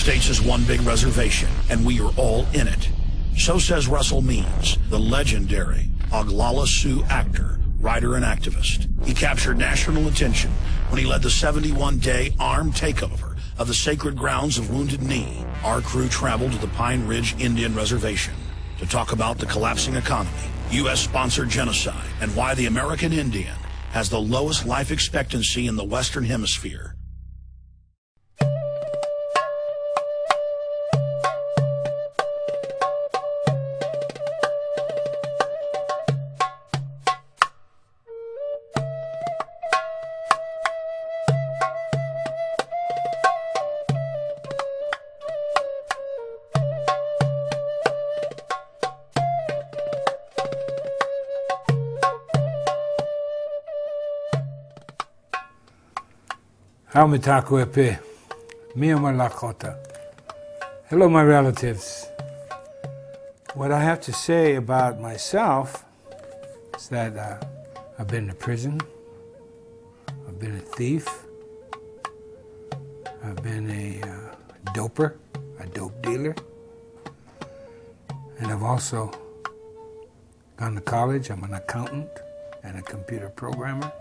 States is one big reservation, and we are all in it. So says Russell Means, the legendary Oglala Sioux actor, writer, and activist. He captured national attention when he led the 71-day armed takeover of the sacred grounds of Wounded Knee. Our crew traveled to the Pine Ridge Indian Reservation to talk about the collapsing economy, U.S.-sponsored genocide, and why the American Indian has the lowest life expectancy in the Western Hemisphere. Hello, my relatives. What I have to say about myself is that I've been to prison, I've been a thief, I've been a doper, a dope dealer, and I've also gone to college. I'm an accountant and a computer programmer,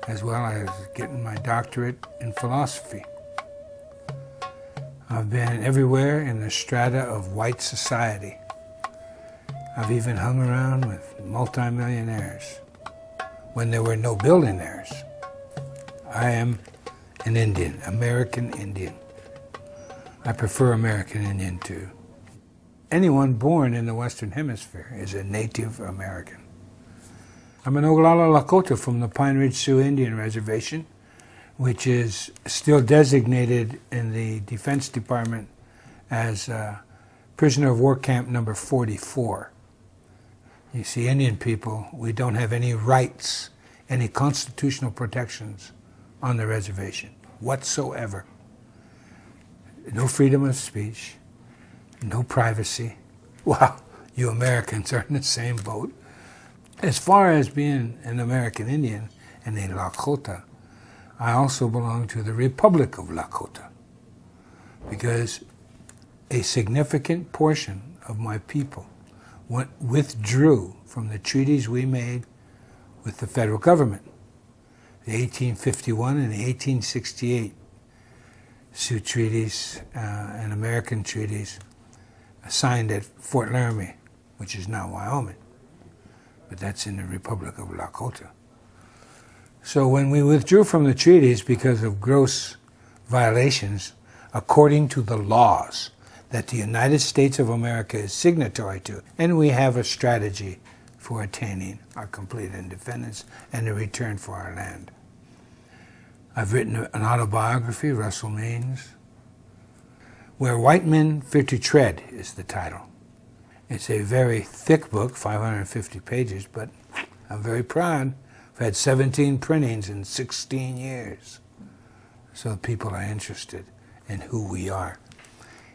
as well as getting my doctorate in philosophy. I've been everywhere in the strata of white society. I've even hung around with multimillionaires when there were no billionaires. I am an Indian, American Indian. I prefer American Indian to anyone born in the Western Hemisphere is a Native American. I'm an Oglala Lakota from the Pine Ridge Sioux Indian Reservation, which is still designated in the Defense Department as prisoner of war camp number 44. You see, Indian people, we don't have any rights, any constitutional protections on the reservation whatsoever. No freedom of speech, no privacy. Well, you Americans are in the same boat. As far as being an American Indian and a Lakota, I also belong to the Republic of Lakota, because a significant portion of my people withdrew from the treaties we made with the federal government. The 1851 and the 1868 Sioux treaties and American treaties signed at Fort Laramie, which is now Wyoming. But that's in the Republic of Lakota. So when we withdrew from the treaties because of gross violations, according to the laws that the United States of America is signatory to, and we have a strategy for attaining our complete independence and a return for our land. I've written an autobiography, Russell Means, Where White Men Fear to Tread is the title. It's a very thick book, 550 pages, but I'm very proud. I've had 17 printings in 16 years. So people are interested in who we are.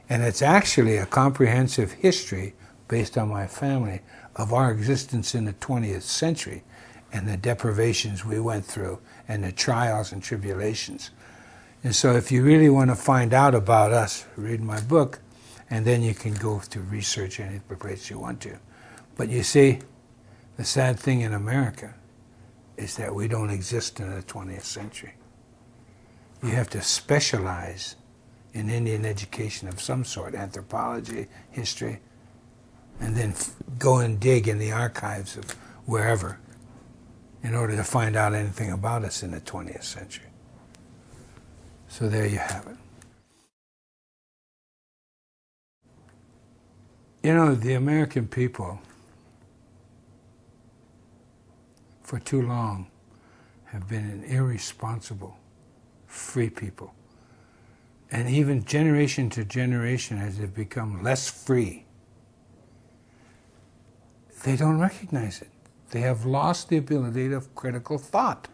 And it's actually a comprehensive history, based on my family, of our existence in the 20th century and the deprivations we went through and the trials and tribulations. And so if you really want to find out about us, read my book, and then you can go to research any place you want to. But you see, the sad thing in America is that we don't exist in the 20th century. You have to specialize in Indian education of some sort, anthropology, history, and then go and dig in the archives of wherever in order to find out anything about us in the 20th century. So there you have it. You know, the American people, for too long, have been an irresponsible, free people. And even generation to generation, as they've become less free, they don't recognize it. They have lost the ability of critical thought.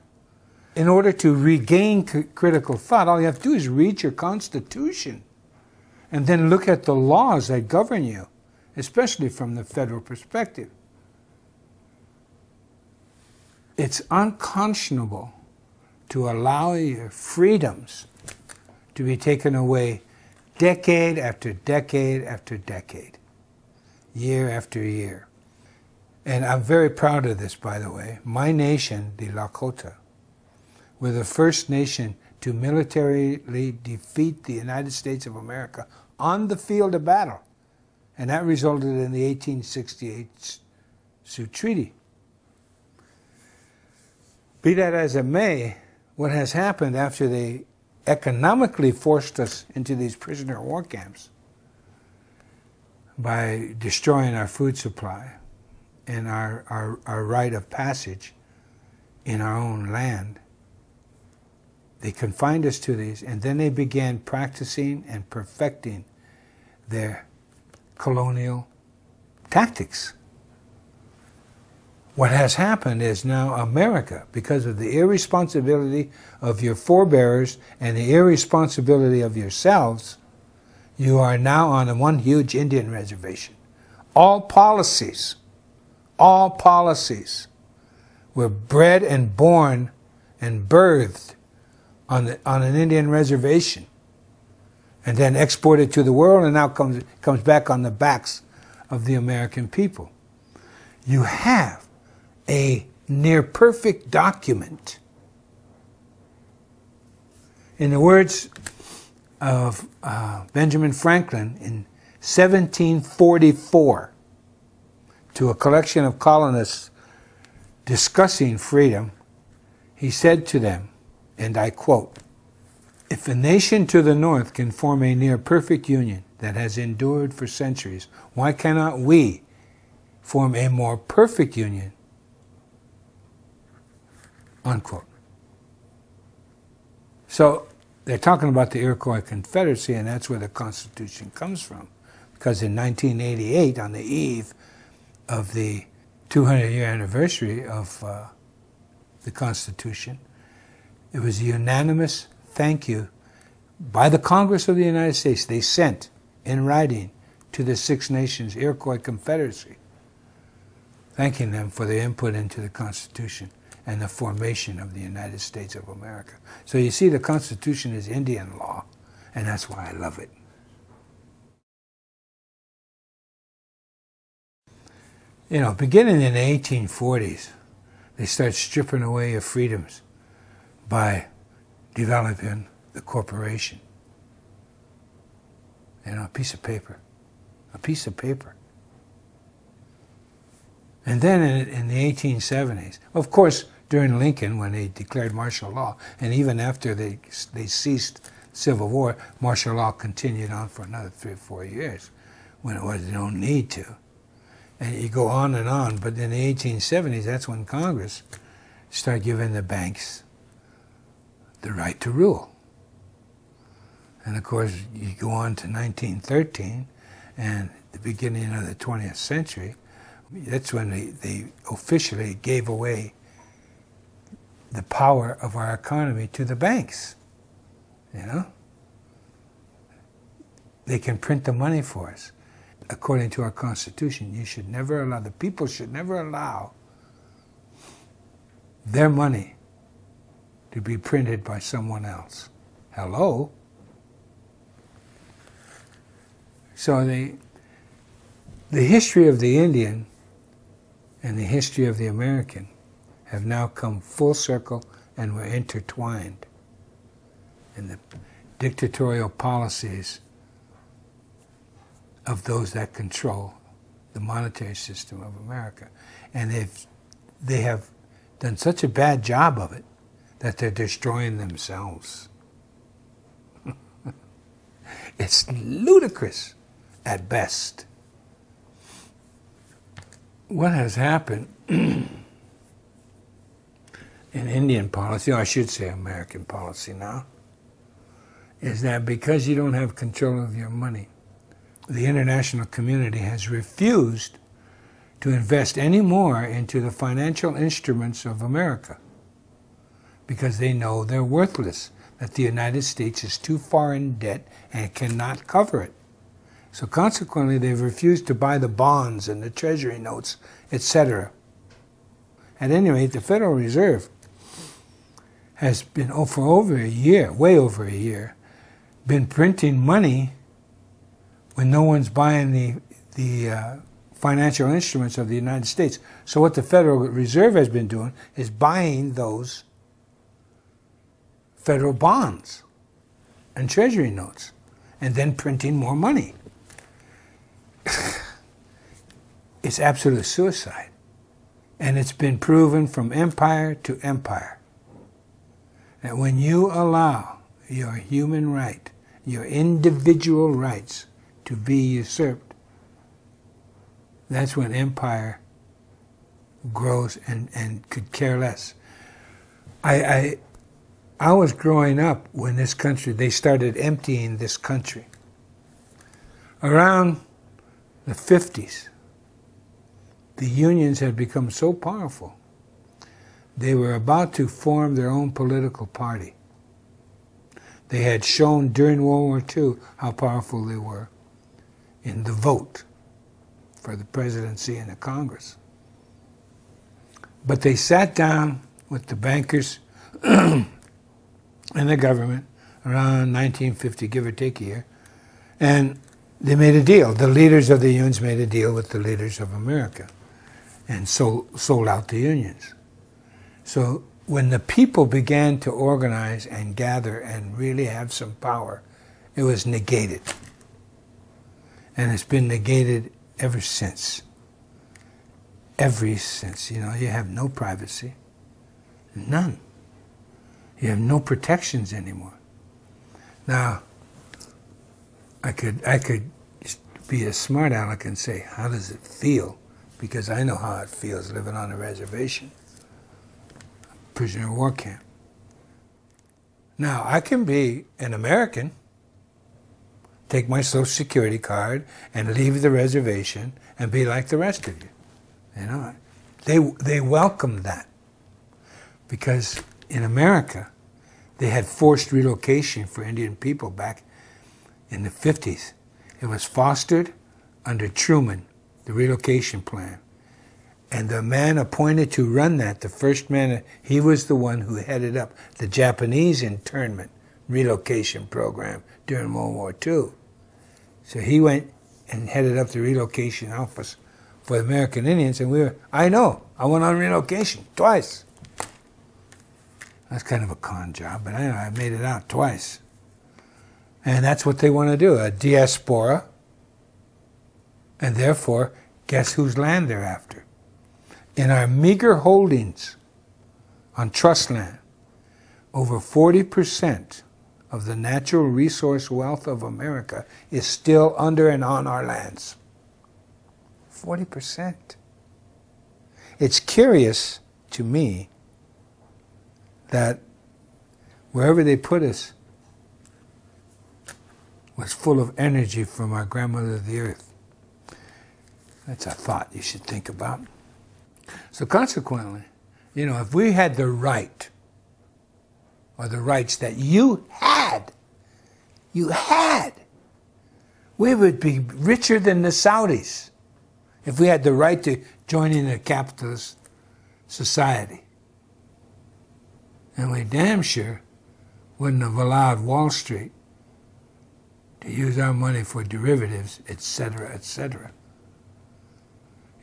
In order to regain critical thought, all you have to do is read your Constitution and then look at the laws that govern you, especially from the federal perspective. It's unconscionable to allow your freedoms to be taken away decade after decade after decade, year after year. And I'm very proud of this, by the way. My nation, the Lakota, were the first nation to militarily defeat the United States of America on the field of battle. And that resulted in the 1868 Sioux Treaty. Be that as it may, what has happened after they economically forced us into these prisoner of war camps by destroying our food supply and our right of passage in our own land, they confined us to these, and then they began practicing and perfecting their colonial tactics. What has happened is now America, because of the irresponsibility of your forebears and the irresponsibility of yourselves, you are now on one huge Indian reservation. All policies were bred and born and birthed on an Indian reservation, and then exported to the world, and now comes back on the backs of the American people. You have a near-perfect document. In the words of Benjamin Franklin in 1744, to a collection of colonists discussing freedom, he said to them, and I quote, "If a nation to the north can form a near-perfect union that has endured for centuries, why cannot we form a more perfect union?" Unquote. So they're talking about the Iroquois Confederacy, and that's where the Constitution comes from. Because in 1988, on the eve of the 200-year anniversary of the Constitution, it was a unanimous thank you by the Congress of the United States. They sent in writing to the Six Nations Iroquois Confederacy, thanking them for their input into the Constitution and the formation of the United States of America. So you see, the Constitution is Indian law, and that's why I love it. You know, beginning in the 1840s, they start stripping away your freedoms by developing the corporation. You know, a piece of paper. A piece of paper. And then in the 1870s, of course, during Lincoln, when they declared martial law, and even after they ceased civil war, martial law continued on for another 3 or 4 years, when it was no need to. And you go on and on, but in the 1870s, that's when Congress started giving the banks the right to rule. And of course, you go on to 1913, and the beginning of the 20th century, that's when they officially gave away the power of our economy to the banks. You know? They can print the money for us. According to our Constitution, you should never allow, the people should never allow their money to be printed by someone else. Hello? So the history of the Indian and the history of the American have now come full circle, and we're intertwined in the dictatorial policies of those that control the monetary system of America. And they have done such a bad job of it that they're destroying themselves. It's ludicrous at best. What has happened in Indian policy, or I should say American policy now, is that because you don't have control of your money, the international community has refused to invest any more into the financial instruments of America because they know they're worthless, that the United States is too far in debt and cannot cover it. So consequently, they've refused to buy the bonds and the treasury notes, etc. At any rate, the Federal Reserve has been, for over a year, way over a year, been printing money when no one's buying the financial instruments of the United States. So what the Federal Reserve has been doing is buying those federal bonds and treasury notes and then printing more money. It's absolute suicide. And it's been proven from empire to empire that when you allow your human right, your individual rights to be usurped, that's when empire grows and could care less. I was growing up when this country, they started emptying this country. Around the 50s, the unions had become so powerful, they were about to form their own political party. They had shown during World War II how powerful they were in the vote for the presidency and the Congress. But they sat down with the bankers and the government around 1950, give or take a year, and they made a deal. The leaders of the unions made a deal with the leaders of America and sold out the unions. So when the people began to organize and gather and really have some power, it was negated. And it's been negated ever since. Ever since. You know, you have no privacy. None. You have no protections anymore. Now, I could be a smart aleck and say, how does it feel? Because I know how it feels living on a reservation, a prisoner of war camp. Now, I can be an American, take my Social Security card, and leave the reservation and be like the rest of you. You know, they welcome that because in America, they had forced relocation for Indian people back in the 50s. It was fostered under Truman, the relocation plan. And the man appointed to run that, the first man, he was the one who headed up the Japanese internment relocation program during World War II. So he went and headed up the relocation office for the American Indians, and I went on relocation twice. That's kind of a con job, but I made it out twice. And that's what they want to do, a diaspora. And therefore, guess whose land they're after? In our meager holdings on trust land, over 40% of the natural resource wealth of America is still under and on our lands. 40%. It's curious to me that wherever they put us was full of energy from our grandmother the earth. That's a thought you should think about. So consequently, you know, if we had the right, or the rights that you had, we would be richer than the Saudis if we had the right to join in a capitalist society. And we damn sure wouldn't have allowed Wall Street to use our money for derivatives, etc., etc.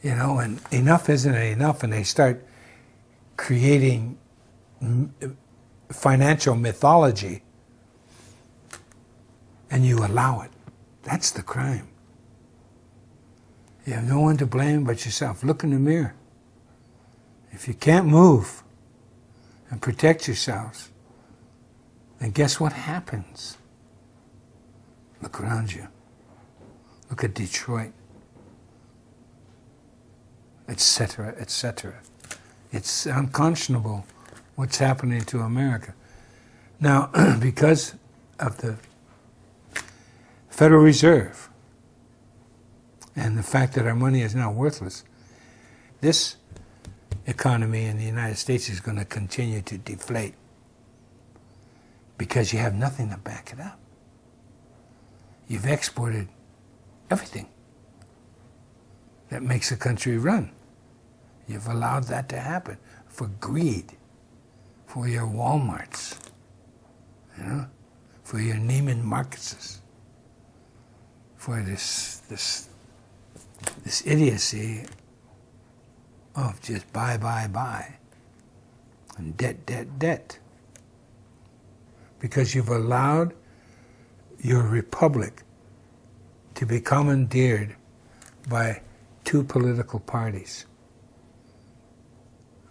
You know, and enough isn't enough, and they start creating financial mythology, and you allow it. That's the crime. You have no one to blame but yourself. Look in the mirror. If you can't move and protect yourselves, then guess what happens? Look around you. Look at Detroit, etc., etc. It's unconscionable what's happening to America. Now, because of the Federal Reserve and the fact that our money is now worthless, this economy in the United States is going to continue to deflate because you have nothing to back it up. You've exported everything that makes a country run. You've allowed that to happen for greed, for your Walmarts, you know, for your Neiman Marcuses, for this idiocy of just buy, and debt. Because you've allowed your republic to be commandeered by two political parties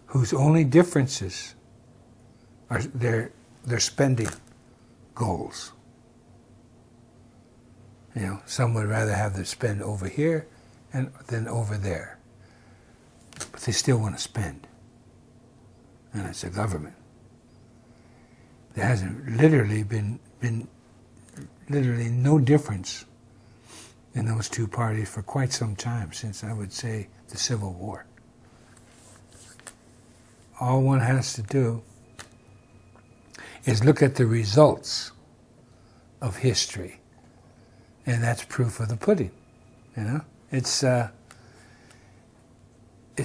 whose only differences are their spending goals. You know, some would rather have them spend over here than over there. But they still want to spend. And it's a government. There hasn't literally been literally no difference in those two parties for quite some time, since I would say the Civil War. All one has to do is look at the results of history, and that's proof of the pudding. You know, it's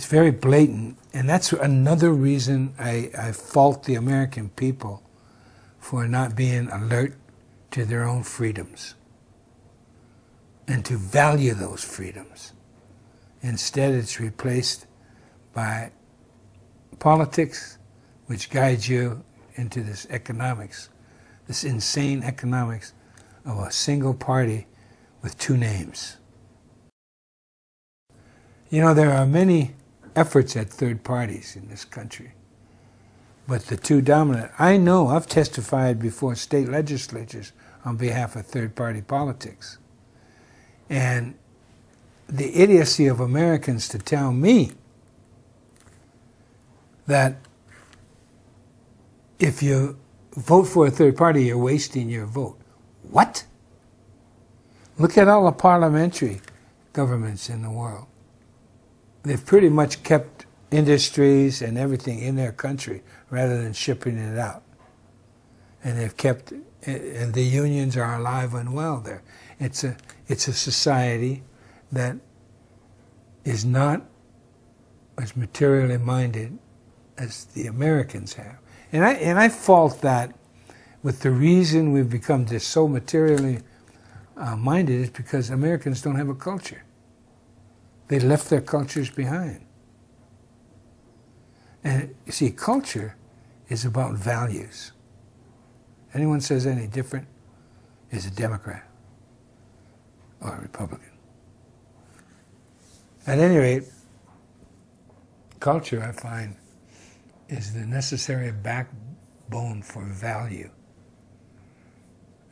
very blatant, and that's another reason I fault the American people for not being alert to their own freedoms and to value those freedoms. Instead, it's replaced by politics, which guides you into this economics, this insane economics of a single party with two names. You know, there are many efforts at third parties in this country, but the two dominant, I know I've testified before state legislatures on behalf of third-party politics. And the idiocy of Americans to tell me that if you vote for a third party, you're wasting your vote. What? Look at all the parliamentary governments in the world. They've pretty much kept industries and everything in their country rather than shipping it out. And they've kept, and the unions are alive and well there. It's a society that is not as materially minded as the Americans have. And I fault that with the reason we've become just so materially minded is because Americans don't have a culture. They left their cultures behind. And you see, culture is about values. Anyone says any different is a Democrat or a Republican. At any rate, culture, I find, is the necessary backbone for value.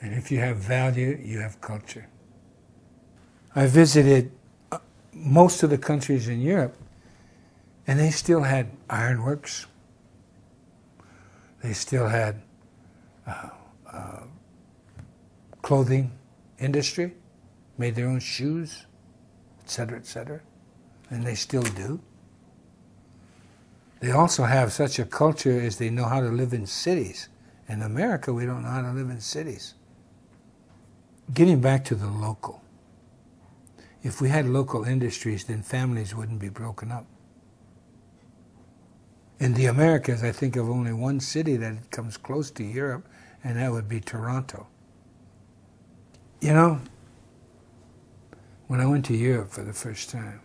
And if you have value, you have culture. I visited most of the countries in Europe, and they still had ironworks. They still had clothing industry, made their own shoes, etc., and they still do. They also have such a culture as they know how to live in cities. In America, we don't know how to live in cities. Getting back to the local. If we had local industries, then families wouldn't be broken up. In the Americas, I think of only one city that comes close to Europe, and that would be Toronto. You know, when I went to Europe for the first time,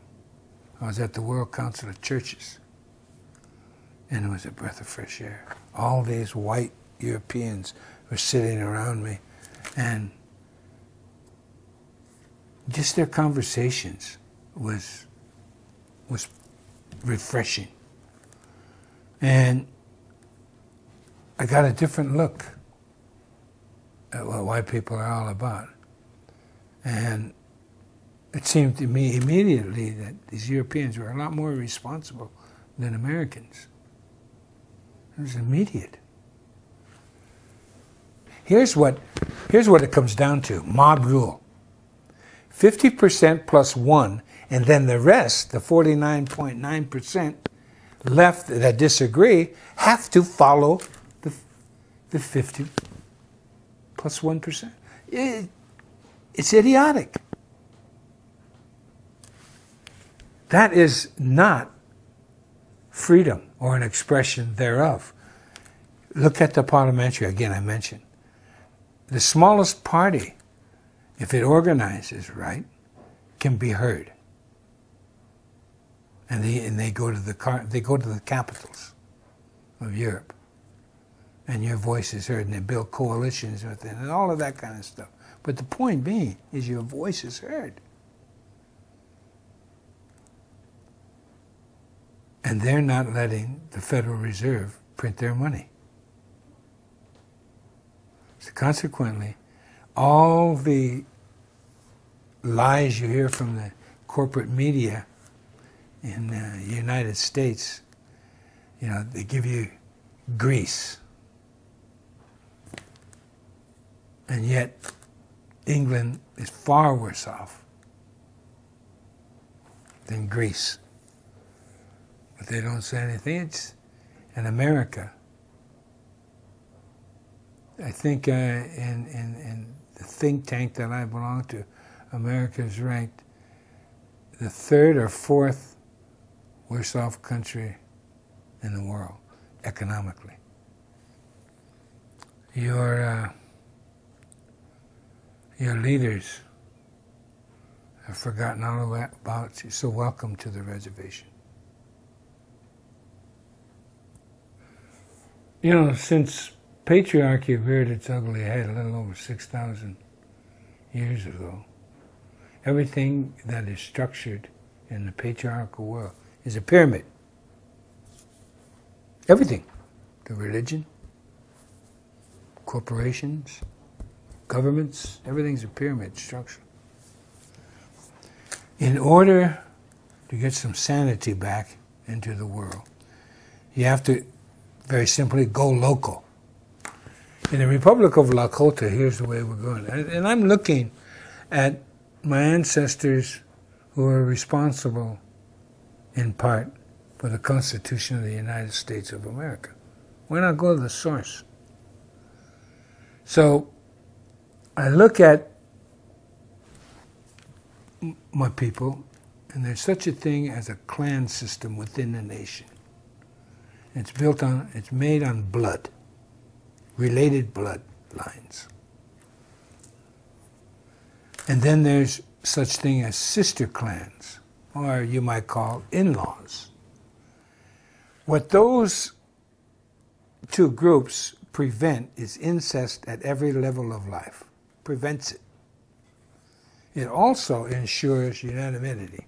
I was at the World Council of Churches, and it was a breath of fresh air. All these white Europeans were sitting around me, and just their conversations was refreshing. And I got a different look at what white people are all about. And it seemed to me immediately that these Europeans were a lot more responsible than Americans. It was immediate. Here's what it comes down to, mob rule. 50% plus one, and then the rest, the 49.9% left that disagree, have to follow the 50 plus 1%. It's idiotic. That is not freedom or an expression thereof. Look at the parliamentary, again I mentioned. The smallest party if it organizes right, can be heard. And they go to the capitals of Europe, and your voice is heard, and they build coalitions with it, and all of that kind of stuff. But the point being is your voice is heard. And they're not letting the Federal Reserve print their money. So consequently, all the lies you hear from the corporate media in the United States, you know, they give you Greece. And yet, England is far worse off than Greece. But they don't say anything. It's in America. I think in the think tank that I belong to, America is ranked the third or fourth worst off country in the world, economically. Your leaders have forgotten all about you, so welcome to the reservation. You know, since patriarchy reared its ugly head a little over 6,000 years ago, everything that is structured in the patriarchal world is a pyramid. Everything. The religion, corporations, governments, everything's a pyramid structure. In order to get some sanity back into the world, you have to very simply go local. In the Republic of Lakota, here's the way we're going. And I'm looking at my ancestors who are responsible, in part, for the Constitution of the United States of America. Why not go to the source? So I look at my people, and there's such a thing as a clan system within the nation. It's made on blood, related bloodlines. And then there's such thing as sister clans, or you might call in-laws. What those two groups prevent is incest at every level of life. Prevents it. It also ensures unanimity.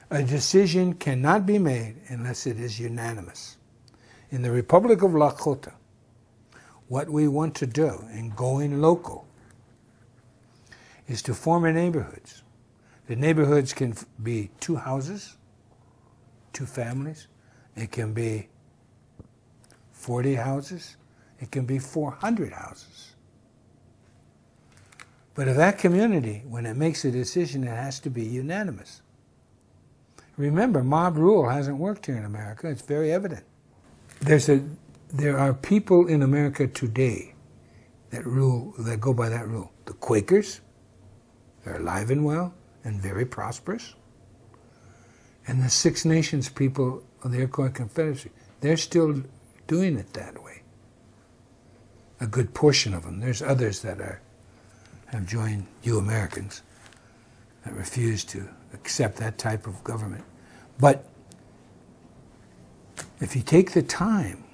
A decision cannot be made unless it is unanimous. In the Republic of Lakota, what we want to do in going local is to form neighborhoods. The neighborhoods can be 2 houses, 2 families. It can be 40 houses. It can be 400 houses. But if that community, when it makes a decision, it has to be unanimous. Remember, mob rule hasn't worked here in America. It's very evident. There are people in America today that go by that rule. The Quakers, they're alive and well and very prosperous. And the Six Nations people of the Iroquois Confederacy, they're still doing it that way. A good portion of them. There's others that have joined you Americans that refuse to accept that type of government. But if you take the time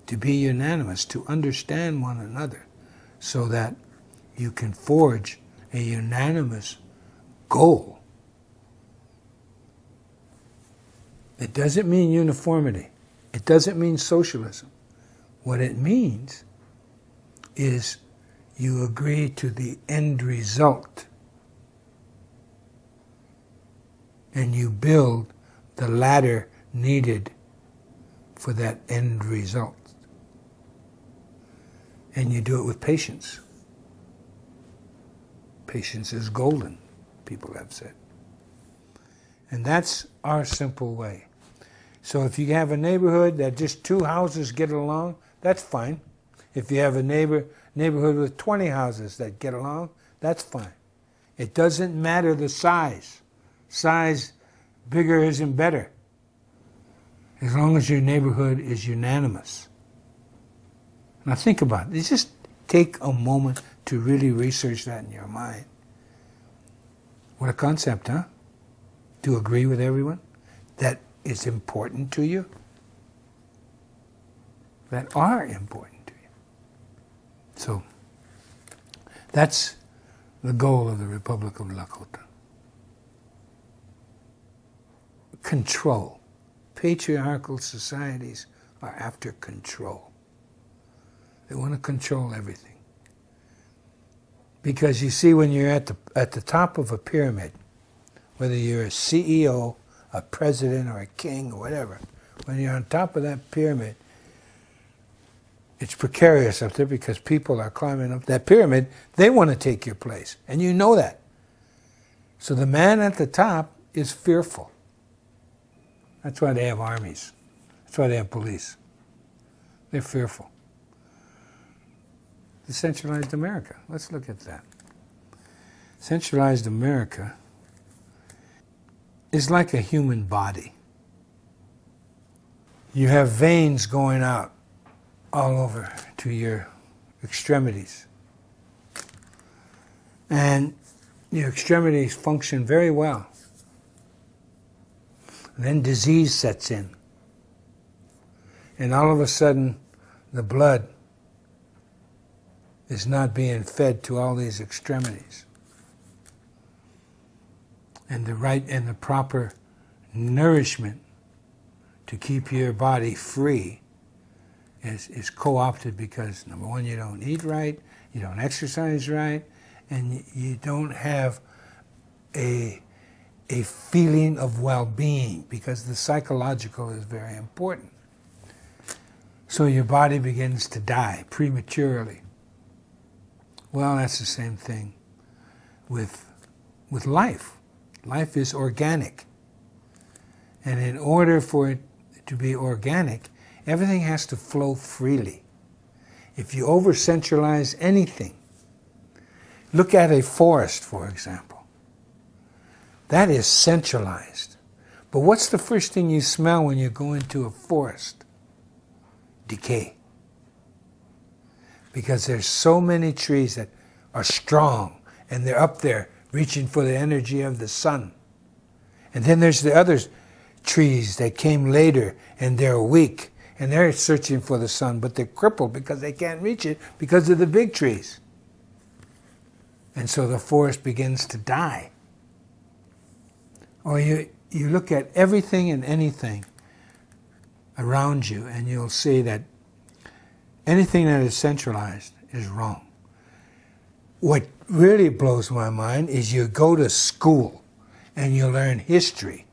to be unanimous, to understand one another, so that you can forge a unanimous goal, it doesn't mean uniformity. It doesn't mean socialism. What it means is you agree to the end result, and you build the ladder needed for that end result. And you do it with patience. Patience is golden, people have said. And that's our simple way. So if you have a neighborhood that just 2 houses get along, that's fine. If you have a neighborhood with 20 houses that get along, that's fine. It doesn't matter the size. Size, bigger isn't better, as long as your neighborhood is unanimous. Now think about it. Just take a moment to to really research that in your mind. What a concept, huh? To agree with everyone that is important to you, that are important to you. So that's the goal of the Republic of Lakota. Control. Patriarchal societies are after control. They want to control everything. Because you see, when you're at the top of a pyramid, whether you're a CEO, a president, or a king, or whatever, when you're on top of that pyramid, it's precarious up there because people are climbing up that pyramid. They want to take your place, and you know that. So the man at the top is fearful. That's why they have armies. That's why they have police. They're fearful. The centralized America. Let's look at that. Centralized America is like a human body. You have veins going out all over to your extremities. And your extremities function very well. And then disease sets in. And all of a sudden, the blood is not being fed to all these extremities. And the proper nourishment to keep your body free is co-opted because, number one, you don't eat right, you don't exercise right, and you don't have a feeling of well-being, because the psychological is very important. So your body begins to die prematurely. Well, that's the same thing with life. Life is organic. And in order for it to be organic, everything has to flow freely. If you over-centralize anything, look at a forest, for example. That is centralized. But what's the first thing you smell when you go into a forest? Decay. Because there's so many trees that are strong, and they're up there reaching for the energy of the sun. And then there's the other trees that came later, and they're weak, and they're searching for the sun, but they're crippled because they can't reach it because of the big trees. And so the forest begins to die. Or you look at everything and anything around you, and you'll see that anything that is centralized is wrong. What really blows my mind is you go to school and you learn history,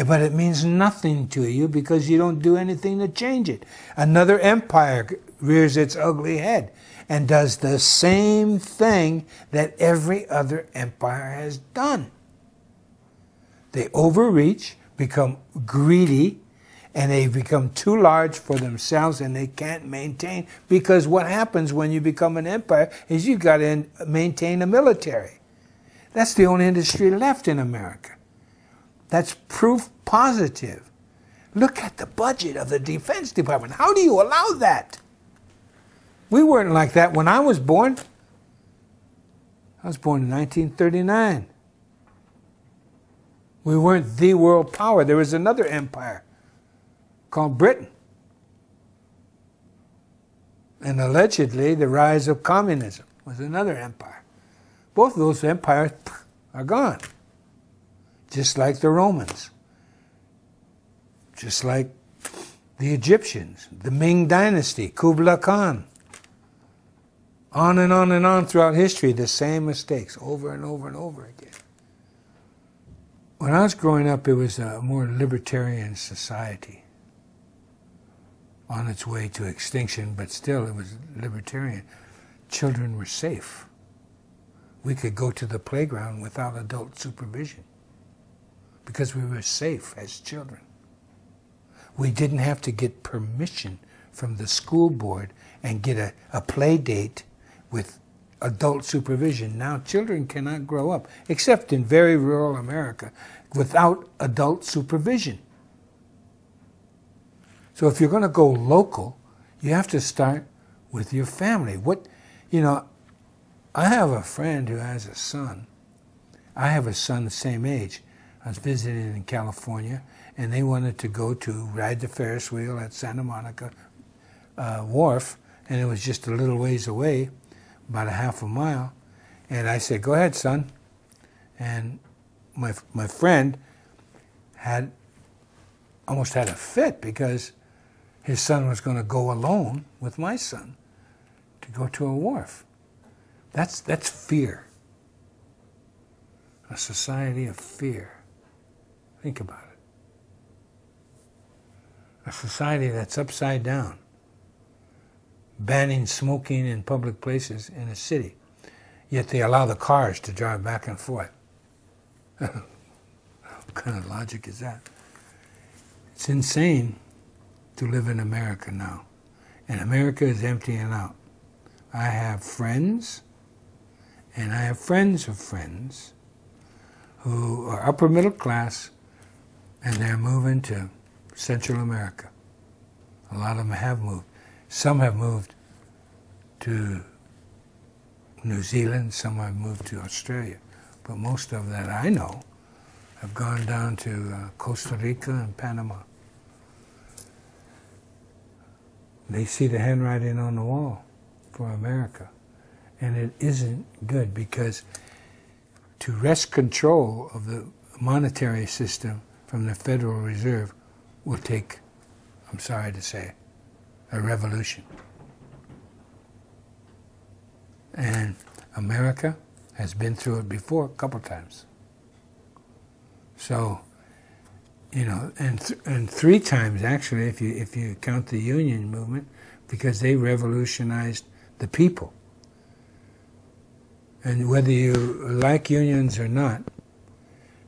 but it means nothing to you because you don't do anything to change it. Another empire rears its ugly head and does the same thing that every other empire has done. They overreach, become greedy, and they become too large for themselves, and they can't maintain, because what happens when you become an empire is you've got to maintain a military. That's the only industry left in America. That's proof positive. Look at the budget of the Defense Department. How do you allow that? We weren't like that when I was born. I was born in 1939. We weren't the world power. There was another empire called Britain. And allegedly, the rise of communism was another empire. Both of those empires are gone. Just like the Romans. Just like the Egyptians, the Ming Dynasty, Kublai Khan. On and on and on throughout history, the same mistakes over and over and over again. When I was growing up, it was a more libertarian society on its way to extinction, but still it was libertarian. Children were safe. We could go to the playground without adult supervision because we were safe as children. We didn't have to get permission from the school board and get a play date with adult supervision. Now children cannot grow up, except in very rural America, without adult supervision. So if you're going to go local, you have to start with your family. I have a friend who has a son. I have a son the same age. I was visiting in California, and they wanted to go to ride the Ferris wheel at Santa Monica Wharf, and it was just a little ways away, about a half a mile. And I said, "Go ahead, son." And my friend almost had a fit because his son was going to go alone with my son to go to a wharf. That's fear. A society of fear. Think about it. A society that's upside down, banning smoking in public places in a city, yet they allow the cars to drive back and forth. What kind of logic is that? It's insane to live in America now. And America is emptying out. I have friends, and I have friends of friends who are upper middle class, and they're moving to Central America. A lot of them have moved. Some have moved to New Zealand, some have moved to Australia. But most of that I know have gone down to Costa Rica and Panama. They see the handwriting on the wall for America. And it isn't good, because to wrest control of the monetary system from the Federal Reserve will take, I'm sorry to say, a revolution. And America has been through it before a couple times. So, you know, and 3 times actually, if you count the union movement, because they revolutionized the people. And whether you like unions or not,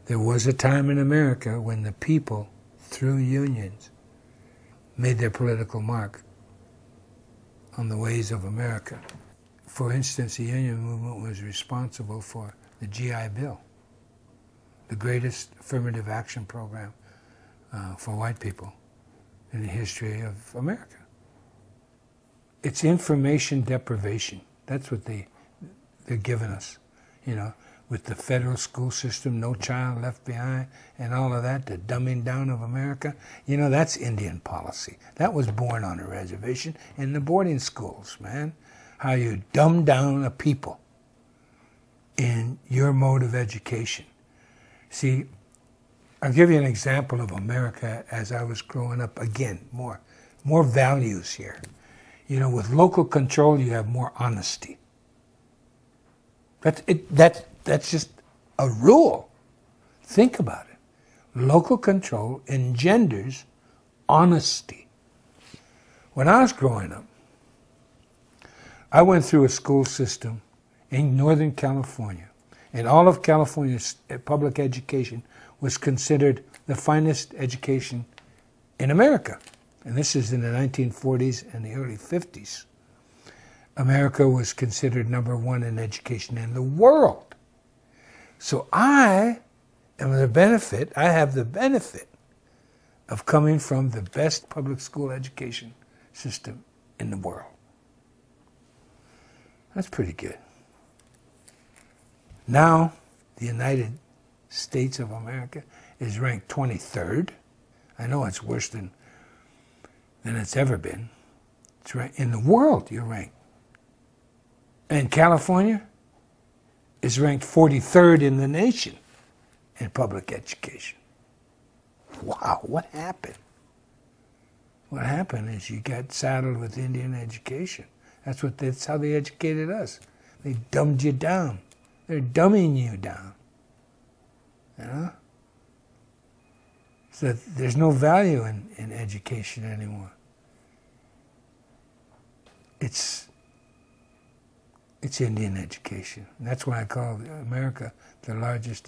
there was a time in America when the people, through unions, made their political mark on the ways of America. For instance, the union movement was responsible for the GI Bill, the greatest affirmative action program for white people in the history of America. It's information deprivation. That's what they're giving us, you know, with the federal school system, No Child Left Behind, and all of that, the dumbing down of America. You know, that's Indian policy. That was born on a reservation in the boarding schools, man. How you dumb down a people in your mode of education. See, I'll give you an example of America as I was growing up. Again, more values here. You know, with local control, you have more honesty. That's just a rule. Think about it. Local control engenders honesty. When I was growing up, I went through a school system in Northern California, and all of California's public education was considered the finest education in America. And this is in the 1940s and the early 50s. America was considered #1 in education in the world. So I have the benefit of coming from the best public school education system in the world. That's pretty good. Now, the United States of America is ranked 23rd. I know it's worse than it's ever been. It's ranked, in the world, you're ranked. And California is ranked 43rd in the nation in public education. Wow, what happened? What happened is you got saddled with Indian education. That's how they educated us. They dumbed you down. They're dumbing you down. You know? So there's no value in education anymore. It's Indian education. And that's why I call America the largest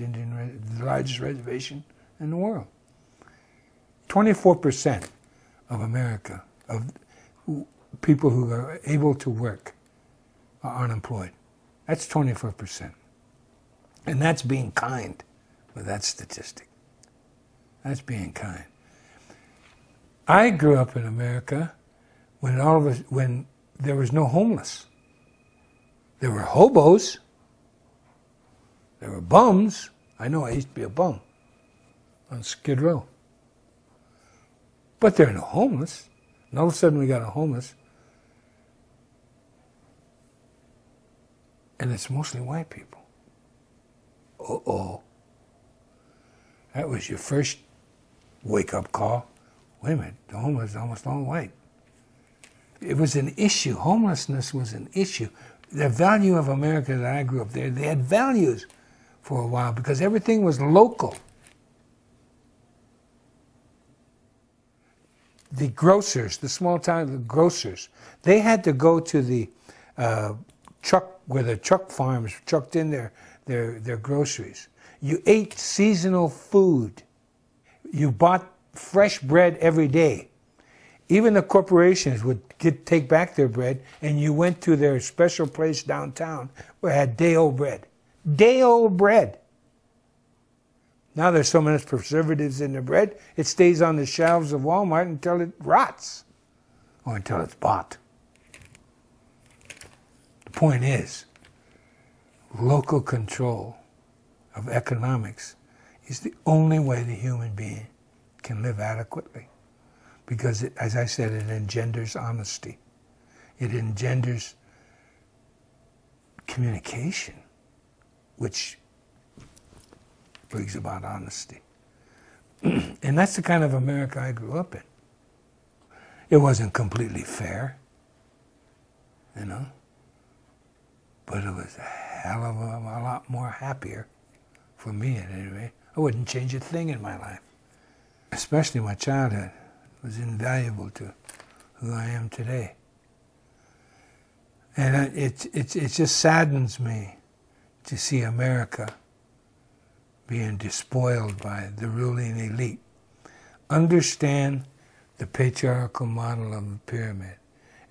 reservation in the world. 24% of America, of people who are able to work, are unemployed. That's 24%. And that's being kind with that statistic. That's being kind. I grew up in America when there was no homeless. There were hobos. There were bums. I know I used to be a bum on Skid Row. But there are no homeless. And all of a sudden we got a homeless. And it's mostly white people. Uh-oh. That was your first wake-up call. Wait a minute, the homeless is almost all white. It was an issue. Homelessness was an issue. The value of America that I grew up there, they had values for a while because everything was local. The grocers, the small town grocers, they had to go to the truck, where the truck farms trucked in their groceries. You ate seasonal food. You bought fresh bread every day. Even the corporations would take back their bread, and you went to their special place downtown where it had day-old bread. Day-old bread. Now there's so many preservatives in the bread, it stays on the shelves of Walmart until it rots, or until it's bought. The point is, local control of economics is the only way the human being can live adequately. Because, as I said, it engenders honesty. It engenders communication, which brings about honesty. And that's the kind of America I grew up in. It wasn't completely fair, you know, but it was a hell of a lot more happier for me at any rate. I wouldn't change a thing in my life, especially my childhood. It was invaluable to who I am today. And it just saddens me to see America being despoiled by the ruling elite. Understand the patriarchal model of the pyramid,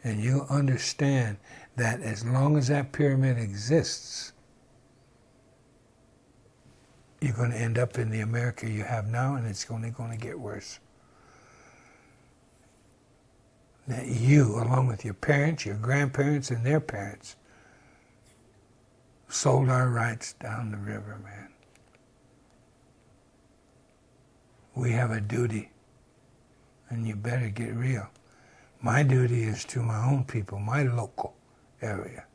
and you'll understand that as long as that pyramid exists, you're going to end up in the America you have now, and it's only going to get worse. That you, along with your parents, your grandparents, and their parents, sold our rights down the river, man. We have a duty, and you better get real. My duty is to my own people, my local area.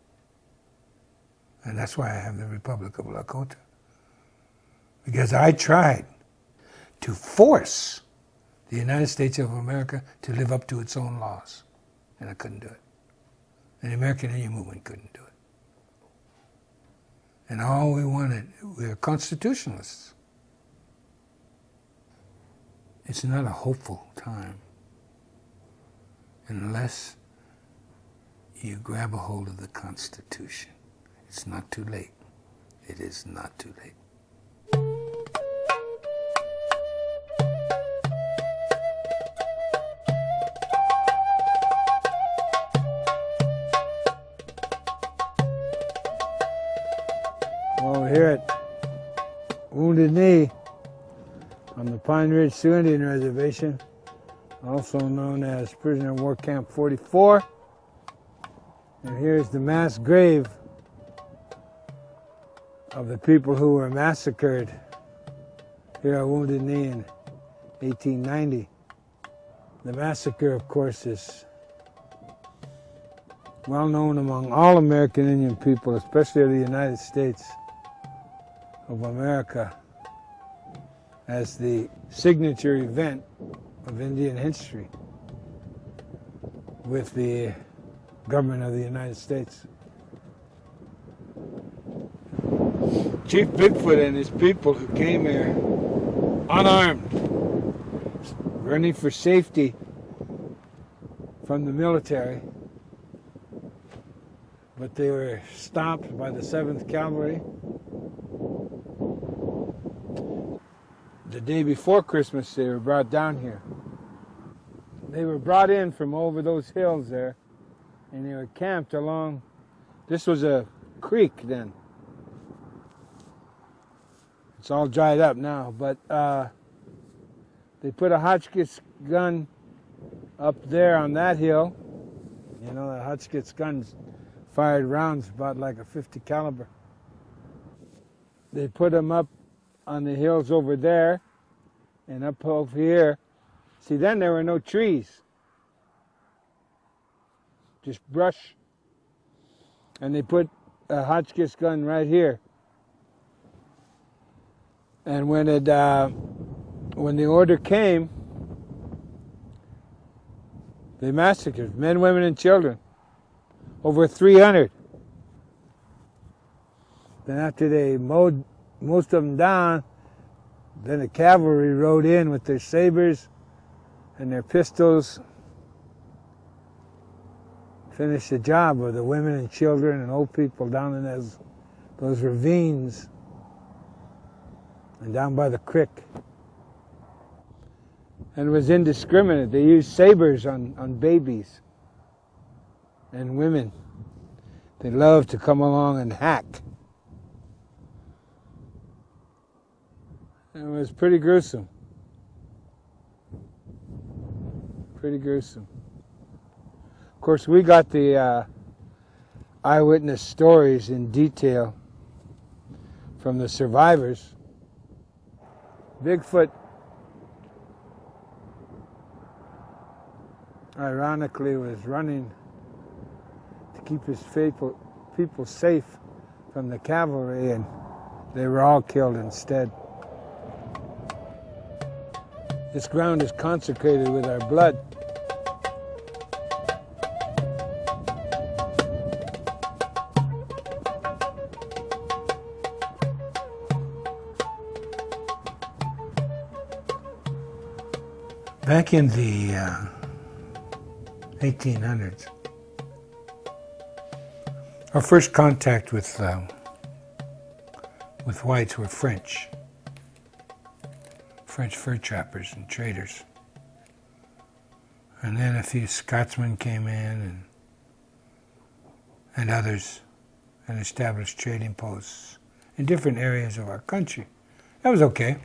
And that's why I have the Republic of Lakota. Because I tried to force the United States of America to live up to its own laws, and I couldn't do it. And the American Indian movement couldn't do it. And all we wanted, we were constitutionalists. It's not a hopeful time unless you grab a hold of the Constitution. It's not too late. It is not too late. Well, we're here at Wounded Knee on the Pine Ridge Sioux Indian Reservation, also known as Prisoner of War Camp 44. And here's the mass grave of the people who were massacred here at Wounded Knee in 1890. The massacre, of course, is well known among all American Indian people, especially of the United States of America, as the signature event of Indian history with the government of the United States. Chief Bigfoot and his people who came here unarmed, running for safety from the military, but they were stopped by the 7th Cavalry. The day before Christmas, they were brought down here. They were brought in from over those hills there, and they were camped along. This was a creek then. It's all dried up now, but they put a Hotchkiss gun up there on that hill. You know, the Hotchkiss guns fired rounds about like a .50 caliber. They put them up on the hills over there and up over here. See, then there were no trees, just brush. And they put a Hotchkiss gun right here. And when the order came, they massacred men, women, and children. Over 300. Then after they mowed most of them down, then the cavalry rode in with their sabers and their pistols, finished the job of the women and children and old people down in those ravines and down by the creek. And it was indiscriminate. They used sabers on babies and women. They loved to come along and hack. It was pretty gruesome. Pretty gruesome. Of course, we got the eyewitness stories in detail from the survivors. Bigfoot, ironically, was running to keep his people safe from the cavalry, and they were all killed instead. This ground is consecrated with our blood. Back in the 1800s, our first contact with whites were French fur trappers and traders. And then a few Scotsmen came in and others and established trading posts in different areas of our country. That was okay.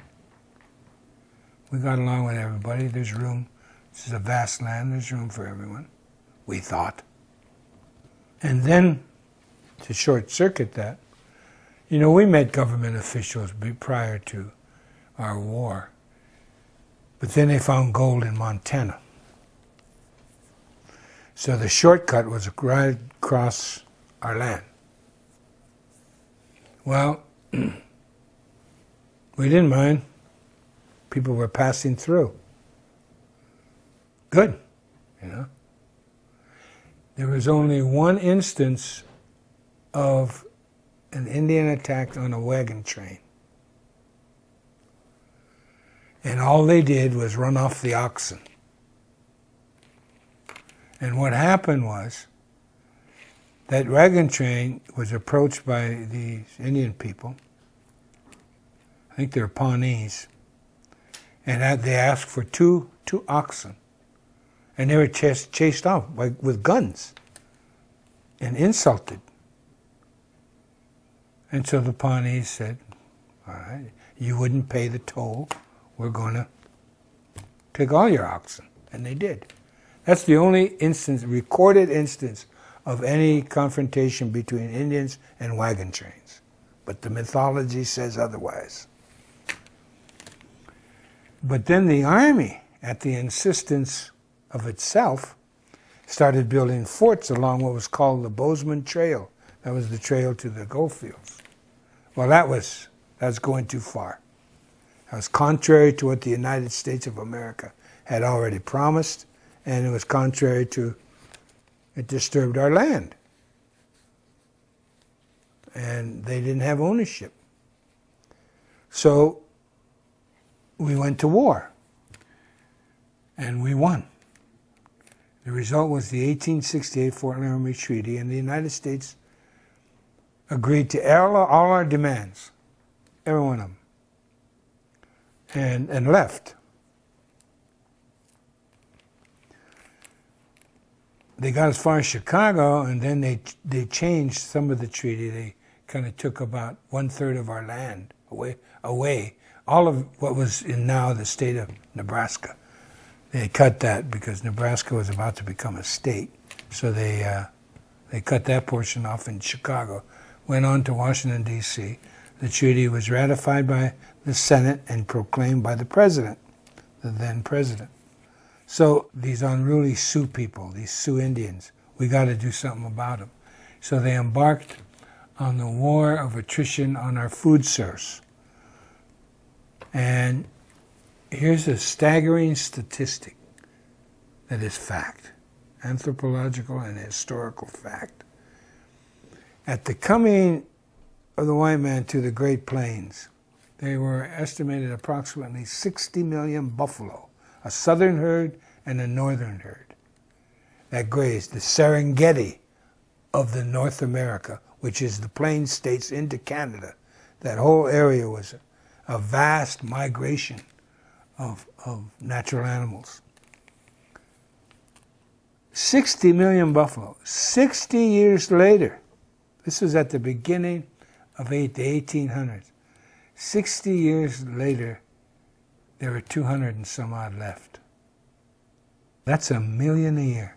We got along with everybody. There's room. This is a vast land. There's room for everyone, we thought. And then, to short-circuit that, you know, we met government officials prior to our war. But then they found gold in Montana. So the shortcut was right across our land. Well, we didn't mind. People were passing through. Good, you know. There was only one instance of an Indian attack on a wagon train. And all they did was run off the oxen. And what happened was that wagon train was approached by these Indian people. I think they're Pawnees. And they asked for two oxen. And they were chased off with guns and insulted. And so the Pawnees said, all right, you wouldn't pay the toll. We're going to take all your oxen. And they did. That's the only instance, recorded instance, of any confrontation between Indians and wagon trains. But the mythology says otherwise. But then the Army, at the insistence of itself, started building forts along what was called the Bozeman Trail. That was the trail to the gold fields. Well, that was going too far. That was contrary to what the United States of America had already promised, and it was contrary to, it disturbed our land. And they didn't have ownership. So we went to war, and we won. The result was the 1868 Fort Laramie Treaty, and the United States agreed to all our demands, every one of them, and left. They got as far as Chicago, and then they changed some of the treaty. They kind of took about 1/3 of our land away. All of what was in now the state of Nebraska. They cut that because Nebraska was about to become a state. So they They cut that portion off in Chicago, went on to Washington, D.C. The treaty was ratified by the Senate and proclaimed by the president, the then president. So these unruly Sioux people, these Sioux Indians, we got to do something about them. So they embarked on the war of attrition on our food source. And here's a staggering statistic that is fact, anthropological and historical fact. At the coming of the white man to the Great Plains, there were estimated approximately 60 million buffalo, a southern herd and a northern herd, that grazed the Serengeti of the North America, which is the Plains states into Canada. That whole area was a vast migration of natural animals. 60 million buffalo. 60 years later, this was at the beginning of the 1800s. 60 years later, there were 200 and some odd left. That's 1 million a year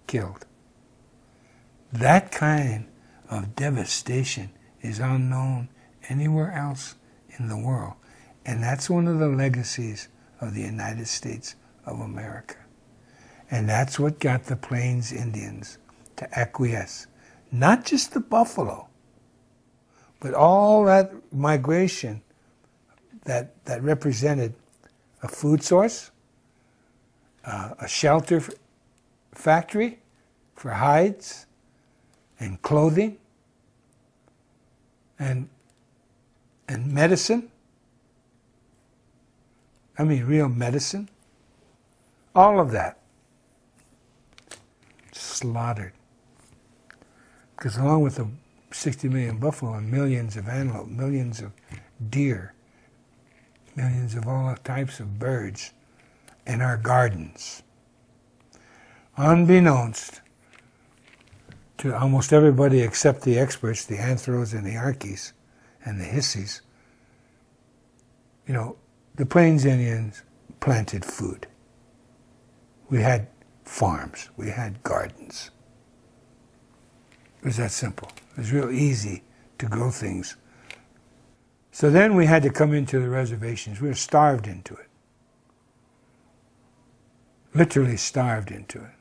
killed. That kind of devastation is unknown anywhere else in the world. And that's one of the legacies of the United States of America. And that's what got the Plains Indians to acquiesce. Not just the buffalo, but all that migration that represented a food source, a shelter factory for hides and clothing, and medicine. I mean, real medicine. All of that slaughtered. Because along with the 60 million buffalo and millions of antelope, millions of deer, millions of all types of birds in our gardens, unbeknownst to almost everybody except the experts, the anthros and the archies and the hissies, you know, the Plains Indians planted food. We had farms. We had gardens. It was that simple. It was real easy to grow things. So then we had to come into the reservations. We were starved into it. Literally starved into it.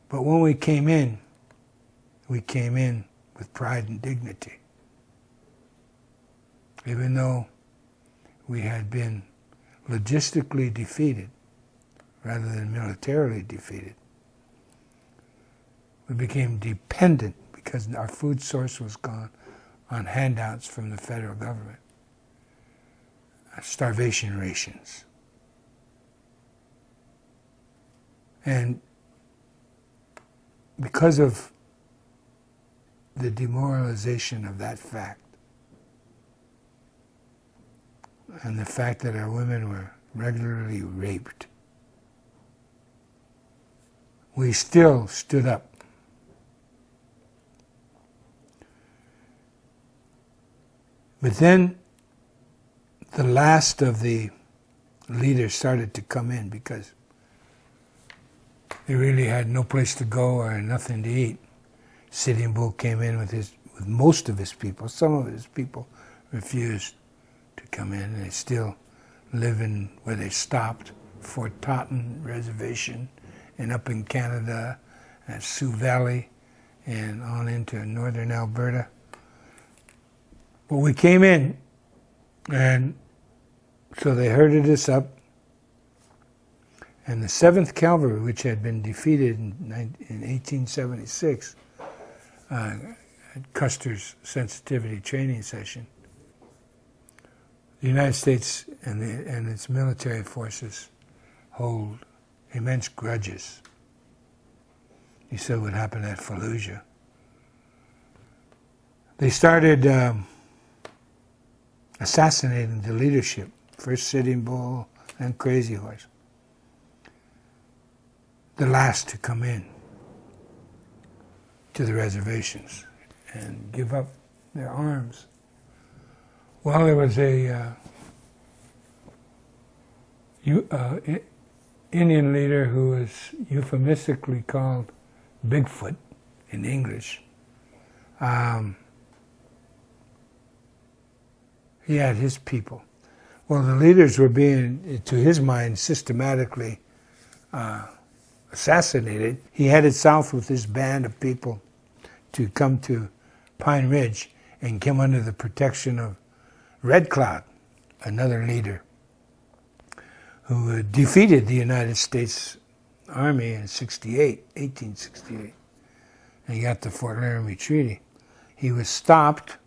But when we came in with pride and dignity. Even though we had been logistically defeated rather than militarily defeated. We became dependent because our food source was gone on handouts from the federal government. Starvation rations. And because of the demoralization of that fact, and the fact that our women were regularly raped, we still stood up. But then the last of the leaders started to come in because they really had no place to go or nothing to eat. Sitting Bull came in with most of his people. Some of his people refused to come in. They still live in where they stopped, Fort Totten Reservation, and up in Canada at Sioux Valley and on into northern Alberta. But we came in, and so they herded us up, and the 7th Cavalry, which had been defeated in 1876 at Custer's sensitivity training session, the United States and its military forces hold immense grudges. You said what happened at Fallujah. They started assassinating the leadership, first Sitting Bull, then Crazy Horse, the last to come in to the reservations and give up their arms. Well, there was a Indian leader who was euphemistically called Bigfoot, in English. He had his people. Well, the leaders were being, to his mind, systematically assassinated. He headed south with his band of people to come to Pine Ridge and come under the protection of Red Cloud, another leader who defeated the United States Army in 1868. And he got the Fort Laramie Treaty. He was stopped.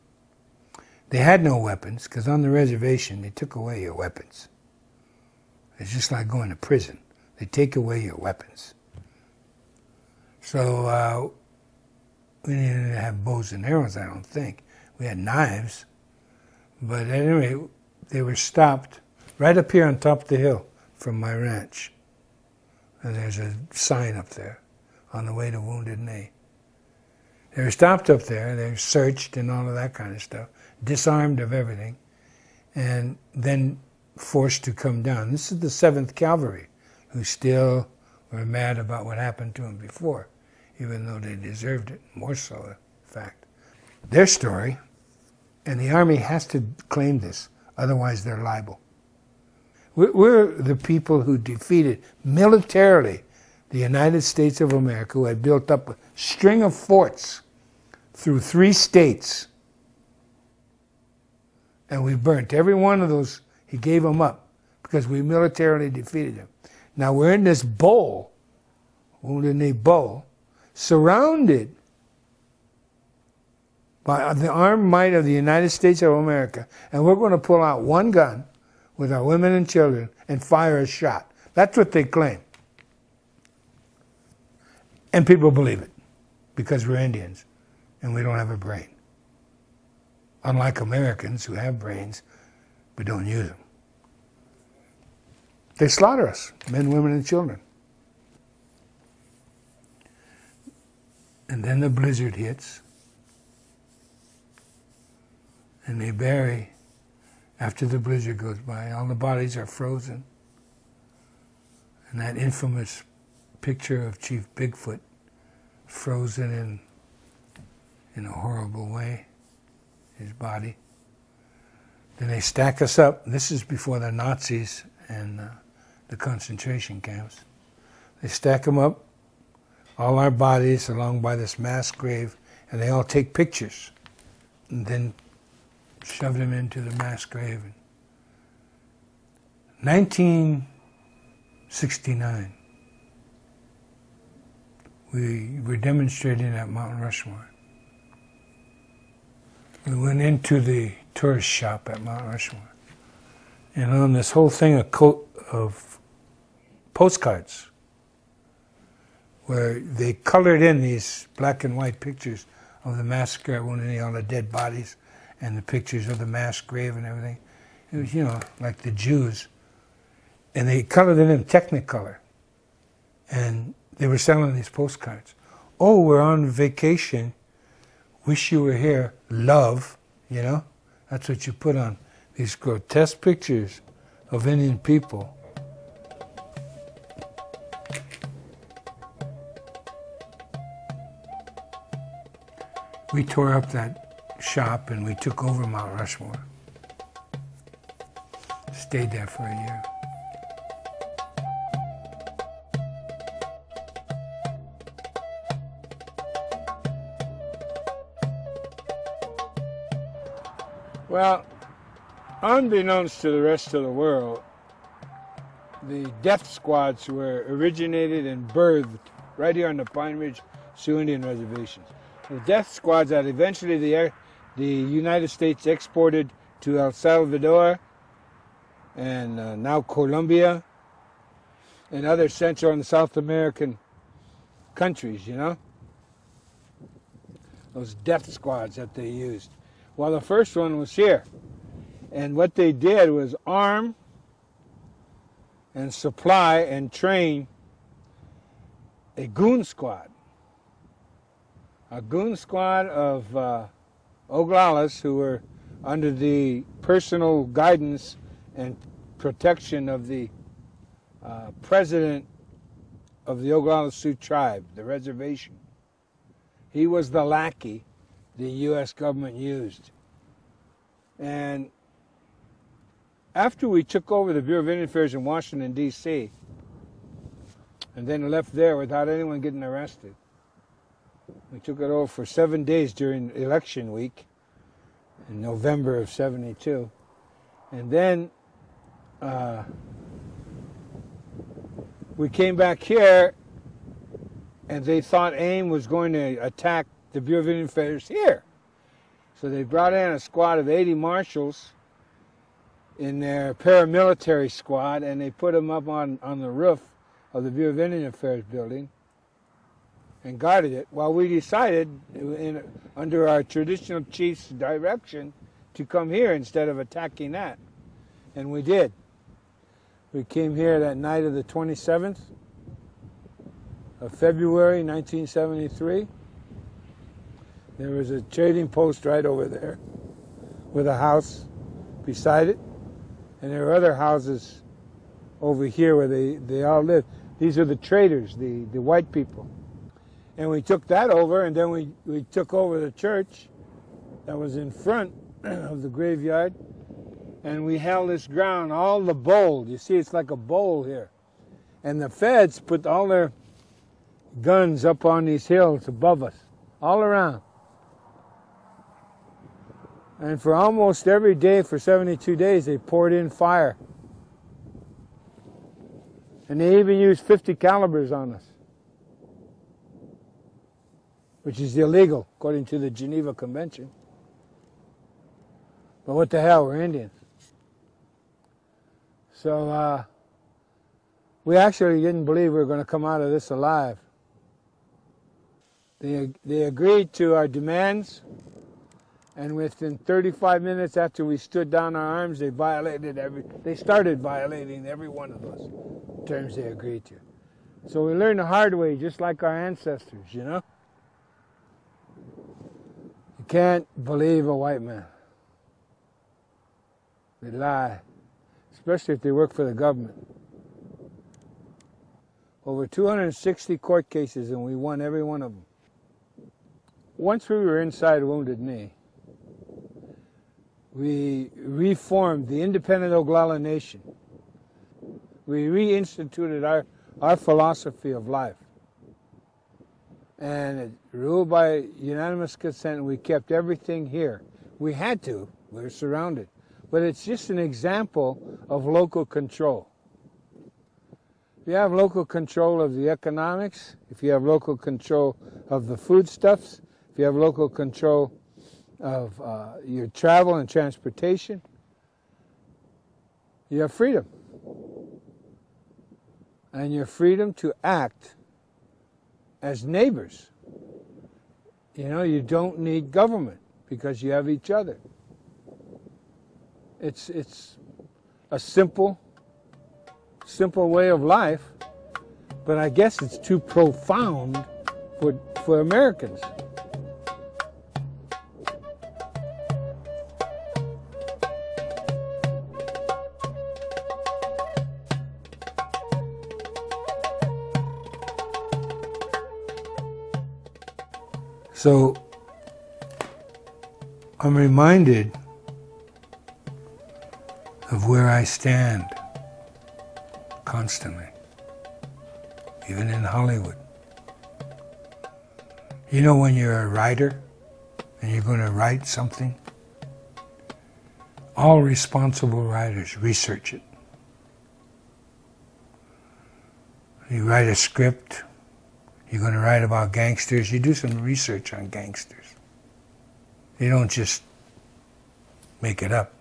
They had no weapons, because on the reservation, they took away your weapons. It's just like going to prison. They take away your weapons. So we didn't have bows and arrows, I don't think. We had knives. But anyway, they were stopped right up here on top of the hill from my ranch. And there's a sign up there, on the way to Wounded Knee. They were stopped up there, they were searched and all of that kind of stuff, disarmed of everything, and then forced to come down. This is the 7th Cavalry, who still were mad about what happened to them before, even though they deserved it, more so, in fact. Their story, and the Army has to claim this, otherwise they're liable. We're the people who defeated militarily the United States of America, who had built up a string of forts through 3 states. And we burnt every one of those. He gave them up because we militarily defeated him. Now we're in this bowl, Wounded Knee Bowl, surrounded by the armed might of the United States of America, and we're going to pull out one gun with our women and children and fire a shot. That's what they claim. And people believe it because we're Indians and we don't have a brain. Unlike Americans who have brains but don't use them. They slaughter us, men, women, and children. And then the blizzard hits and they bury. After the blizzard goes by, all the bodies are frozen. And that infamous picture of Chief Bigfoot frozen in a horrible way, his body. Then they stack us up. This is before the Nazis and the concentration camps. They stack them up, all our bodies along by this mass grave, and they all take pictures. And then shoved him into the mass grave. 1969, we were demonstrating at Mount Rushmore. We went into the tourist shop at Mount Rushmore, and on this whole thing of postcards, where they colored in these black and white pictures of the massacre at Wounded Knee, all the dead bodies, and the pictures of the mass grave and everything. It was, you know, like the Jews. And they colored it in Technicolor. And they were selling these postcards. Oh, we're on vacation. Wish you were here. Love, you know? That's what you put on these grotesque pictures of Indian people. We tore up that shop and we took over Mount Rushmore. Stayed there for a year. Well, unbeknownst to the rest of the world, the death squads were originated and birthed right here on the Pine Ridge Sioux Indian reservations. The death squads that eventually the United States exported to El Salvador and now Colombia and other Central and South American countries, you know? Those death squads that they used. Well, the first one was here. And what they did was arm and supply and train a goon squad. A goon squad of Oglalas who were under the personal guidance and protection of the president of the Oglala Sioux tribe, the reservation. He was the lackey the U.S. government used. And after we took over the Bureau of Indian Affairs in Washington, D.C., and then left there without anyone getting arrested, we took it over for 7 days during election week in November of '72. And then we came back here, and they thought AIM was going to attack the Bureau of Indian Affairs here. So they brought in a squad of 80 marshals in their paramilitary squad, and they put them up on the roof of the Bureau of Indian Affairs building and guarded it, while we decided, under our traditional chief's direction, to come here instead of attacking that. And we did. We came here that night of the 27th of February 1973. There was a trading post right over there with a house beside it. And there were other houses over here where they all lived. These are the traders, the white people. And we took that over, and then we took over the church that was in front of the graveyard. And we held this ground, all the bowl. You see, it's like a bowl here. And the feds put all their guns up on these hills above us, all around. And for almost every day, for 72 days, they poured in fire. And they even used .50 calibers on us, which is illegal according to the Geneva Convention. But what the hell, we're Indians. So we actually didn't believe we were going to come out of this alive. They agreed to our demands, and within 35 minutes after we stood down our arms, they started violating every one of those terms they agreed to. So we learned the hard way, just like our ancestors, you know? You can't believe a white man. They lie, especially if they work for the government. Over 260 court cases, and we won every one of them. Once we were inside Wounded Knee, we reformed the independent Oglala Nation. We reinstituted our philosophy of life. And it ruled by unanimous consent, we kept everything here. We had to, we were surrounded. But it's just an example of local control. If you have local control of the economics, if you have local control of the foodstuffs, if you have local control of your travel and transportation, you have freedom. And your freedom to act as neighbors. You know, you don't need government because you have each other. It's a simple way of life, but I guess it's too profound for Americans. So I'm reminded of where I stand constantly, even in Hollywood. You know, when you're a writer and you're going to write something, all responsible writers research it. You write a script, you're going to write about gangsters, you do some research on gangsters. You don't just make it up.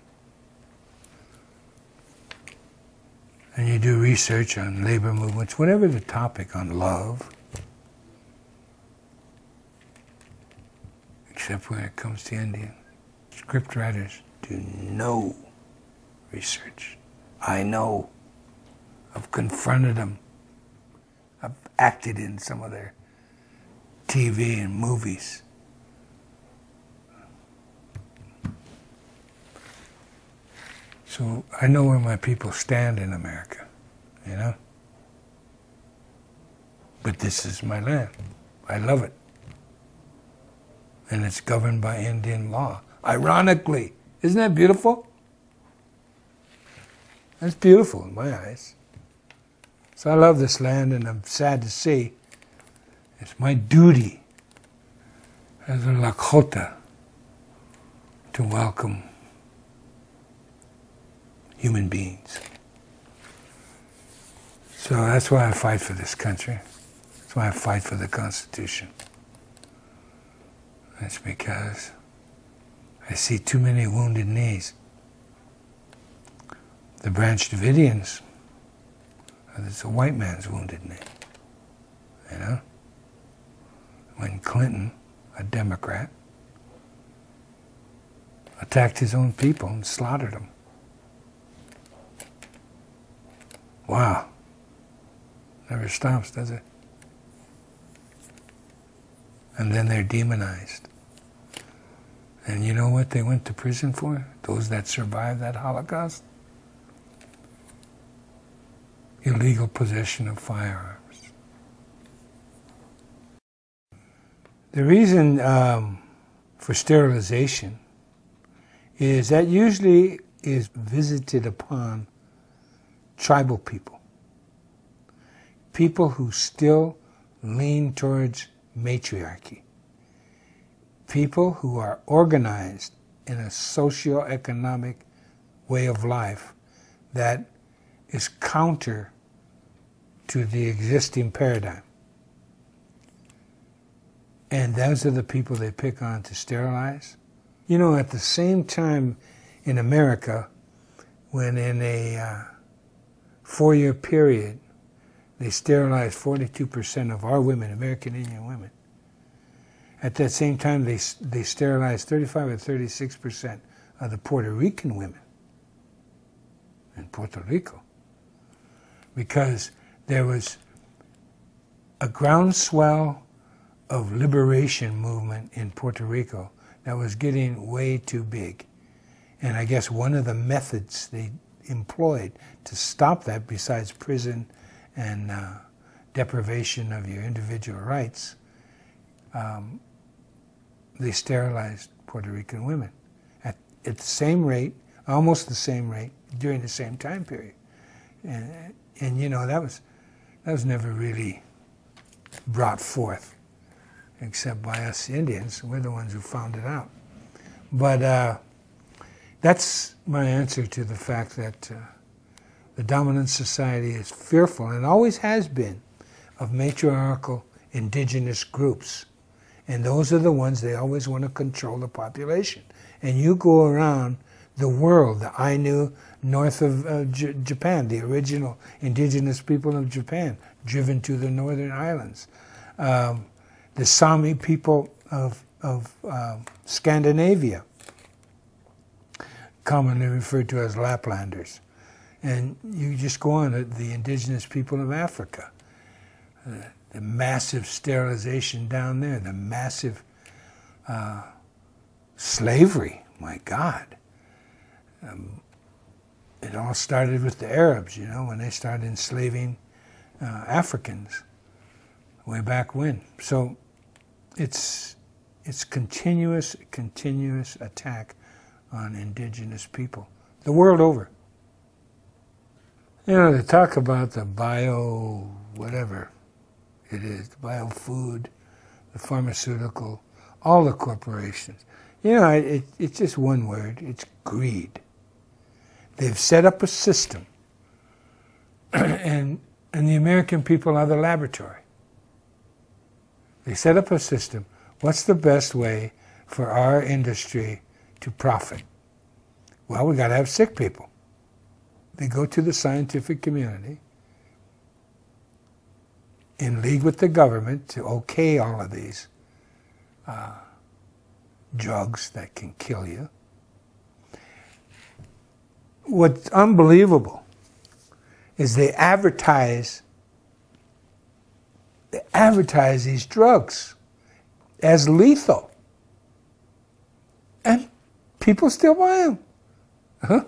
And you do research on labor movements, whatever the topic, on love. Except when it comes to Indian. Script writers do no research. I know. I've confronted them. I've acted in some of their TV and movies. So I know where my people stand in America, you know? But this is my land. I love it. and it's governed by Indian law. Ironically, isn't that beautiful? That's beautiful in my eyes. So I love this land, and I'm sad to see it's my duty as a Lakota to welcome human beings. So that's why I fight for this country. That's why I fight for the Constitution. That's because I see too many wounded knees. The Branch Davidians, it's a white man's wounded knee. You know? When Clinton, a Democrat, attacked his own people and slaughtered them. Wow. Never stops, does it? And then they're demonized. And you know what they went to prison for? Those that survived that Holocaust? Illegal possession of firearms. The reason for sterilization is that usually is visited upon tribal people. People who still lean towards matriarchy. People who are organized in a socio-economic way of life that is counter to the existing paradigm. And those are the people they pick on to sterilize. You know, at the same time in America, when in a 4-year period, they sterilized 42% of our women, American Indian women. At that same time, they sterilized 35 or 36% of the Puerto Rican women in Puerto Rico. Because there was a groundswell of liberation movement in Puerto Rico that was getting way too big. And I guess one of the methods they employed to stop that, besides prison and deprivation of your individual rights, they sterilized Puerto Rican women at the same rate, almost the same rate, during the same time period. And you know, that was never really brought forth, except by us Indians. We're the ones who found it out. But that's my answer to the fact that the dominant society is fearful, and always has been, of matriarchal indigenous groups. And those are the ones they always want to control the population. And you go around the world, the Ainu north of Japan, the original indigenous people of Japan, driven to the northern islands. The Sami people of Scandinavia, commonly referred to as Laplanders. And you just go on, the indigenous people of Africa, the massive sterilization down there, the massive slavery, my God. It all started with the Arabs, you know, when they started enslaving Africans way back when. So it's continuous attack on indigenous people the world over. You know, they talk about the whatever it is, the biofood, the pharmaceutical, all the corporations. You know, it's just one word, it's greed. They've set up a system, and the American people are the laboratory. They set up a system. What's the best way for our industry to profit? Well, we got to have sick people. They go to the scientific community in league with the government to okay all of these drugs that can kill you. What's unbelievable is they advertise these drugs as lethal, and people still buy them. Huh?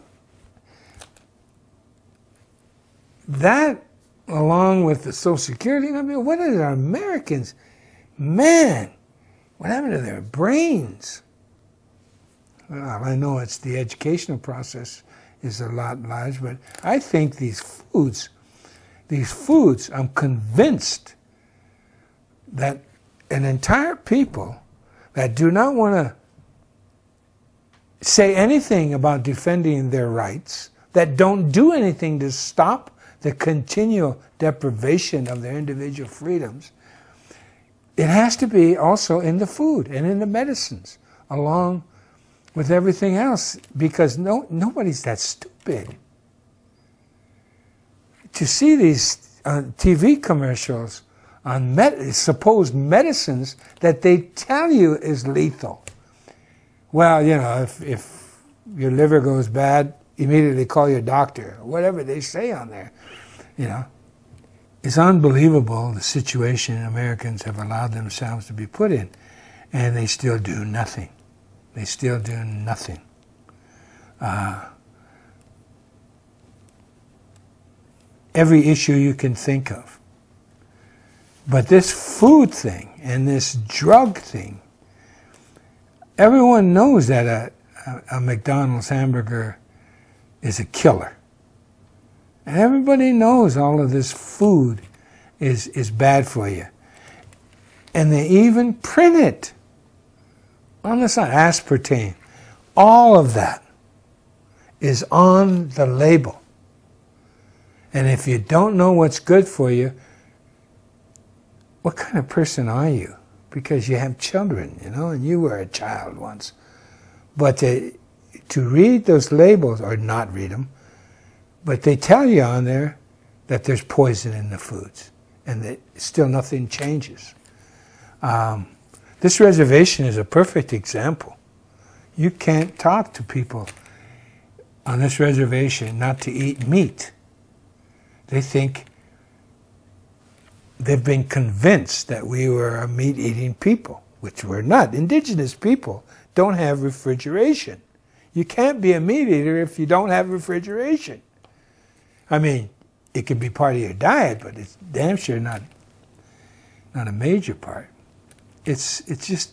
That, along with the Social Security, I mean, what are our Americans? Man, What happened to their brains? Well, I know it's the educational process is a lot large, but I think these foods, I'm convinced that an entire people that do not want to say anything about defending their rights, that don't do anything to stop the continual deprivation of their individual freedoms, it has to be also in the food and in the medicines, along with everything else, because nobody's that stupid. To see these TV commercials on supposed medicines that they tell you is lethal. Well, you know, if your liver goes bad, immediately call your doctor, whatever they say on there, you know. It's unbelievable the situation Americans have allowed themselves to be put in, and they still do nothing. They still do nothing. Every issue you can think of. But this food thing and this drug thing, everyone knows that a McDonald's hamburger is a killer. And everybody knows all of this food is bad for you. And they even print it on the side, aspartame. All of that is on the label. And if you don't know what's good for you, what kind of person are you? Because you have children, you know, and you were a child once. But to read those labels, or not read them, but they tell you on there that there's poison in the foods, and that still nothing changes. This reservation is a perfect example. You can't talk to people on this reservation not to eat meat. They think, they've been convinced that we were a meat-eating people, which we're not. Indigenous people don't have refrigeration. You can't be a meat eater if you don't have refrigeration. I mean, it can be part of your diet, but it's damn sure not a major part. It's just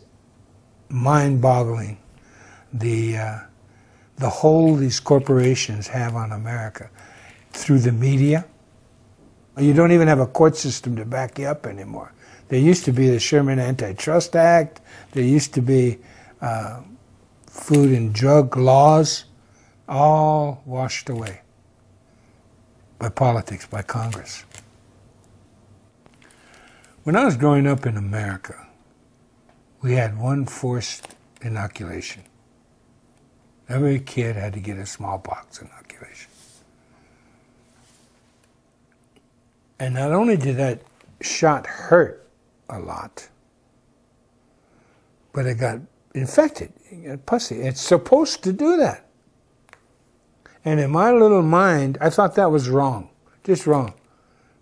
mind-boggling the hold these corporations have on America through the media. You don't even have a court system to back you up anymore. There used to be the Sherman Antitrust Act. There used to be food and drug laws, all washed away by politics, by Congress. When I was growing up in America, we had one forced inoculation. Every kid had to get a smallpox inoculation. And not only did that shot hurt a lot, but it got infected. It got pussy. It's supposed to do that. And in my little mind, I thought that was wrong. Just wrong.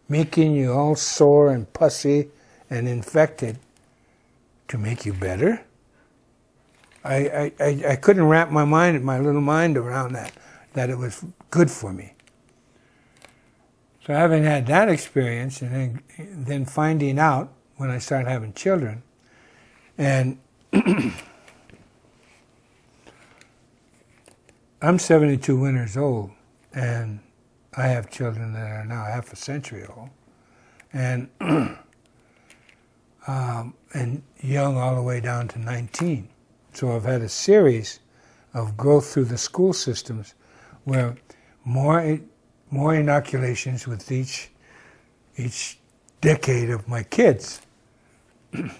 Making you all sore and pussy and infected to make you better. I couldn't wrap my little mind around that it was good for me. So having had that experience, and then finding out when I started having children, and I'm 72 winters old, and I have children that are now half a century old, and and young all the way down to 19. So I've had a series of growth through the school systems where more inoculations with each decade of my kids, and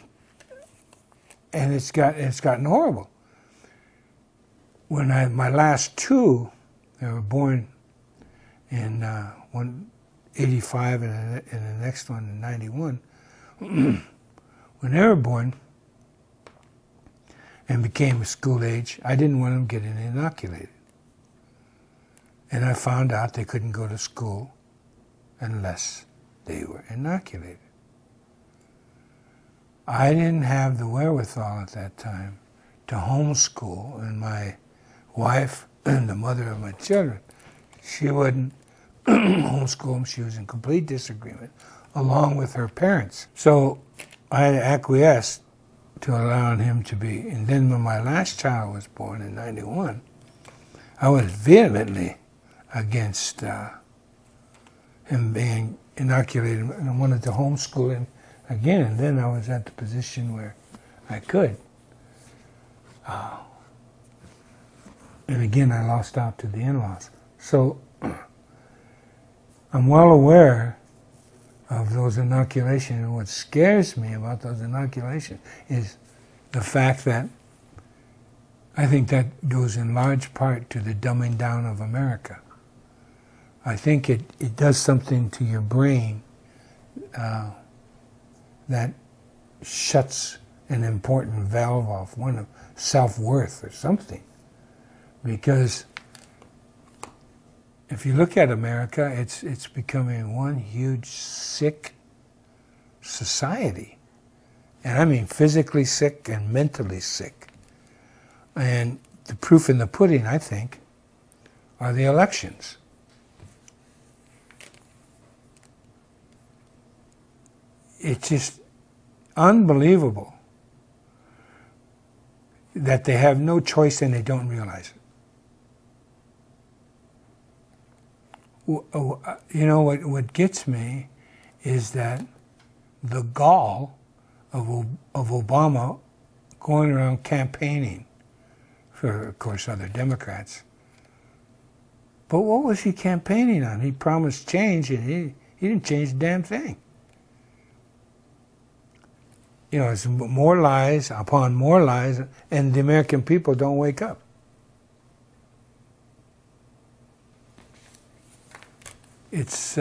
it's gotten horrible. When my last two, they were born in 85 and the next one in 91. When they were born and became school age, I didn't want them getting inoculated. And I found out they couldn't go to school unless they were inoculated. I didn't have the wherewithal at that time to homeschool, and my wife, and the mother of my children, she wouldn't homeschool them. She was in complete disagreement, along with her parents. So I acquiesced to allowing him to be. And then when my last child was born in '91, I was vehemently against him being inoculated and wanted to homeschool him again. And then I was at the position where I could. And again, I lost out to the in-laws. So I'm well aware of those inoculations, and what scares me about those inoculations is the fact that I think that goes in large part to the dumbing down of America. I think it does something to your brain that shuts an important valve off, one of self-worth or something. Because if you look at America, it's becoming one huge sick society. And I mean physically sick and mentally sick. And the proof in the pudding, I think, are the elections. It's just unbelievable that they have no choice and they don't realize it. You know, what gets me is that the gall of Obama going around campaigning for, of course, other Democrats. But what was he campaigning on? He promised change, and he didn't change a damn thing. You know, it's more lies upon more lies, and the American people don't wake up. It's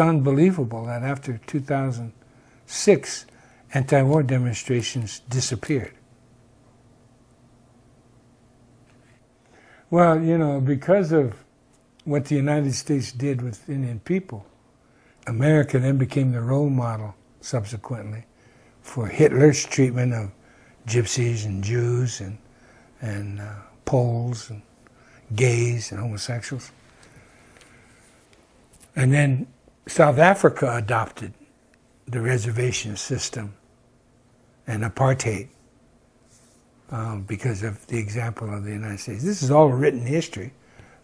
unbelievable that after 2006, anti-war demonstrations disappeared. Well, you know, because of what the United States did with Indian people, America then became the role model subsequently for Hitler's treatment of gypsies and Jews and Poles and gays and homosexuals. And then South Africa adopted the reservation system and apartheid because of the example of the United States. This is all written history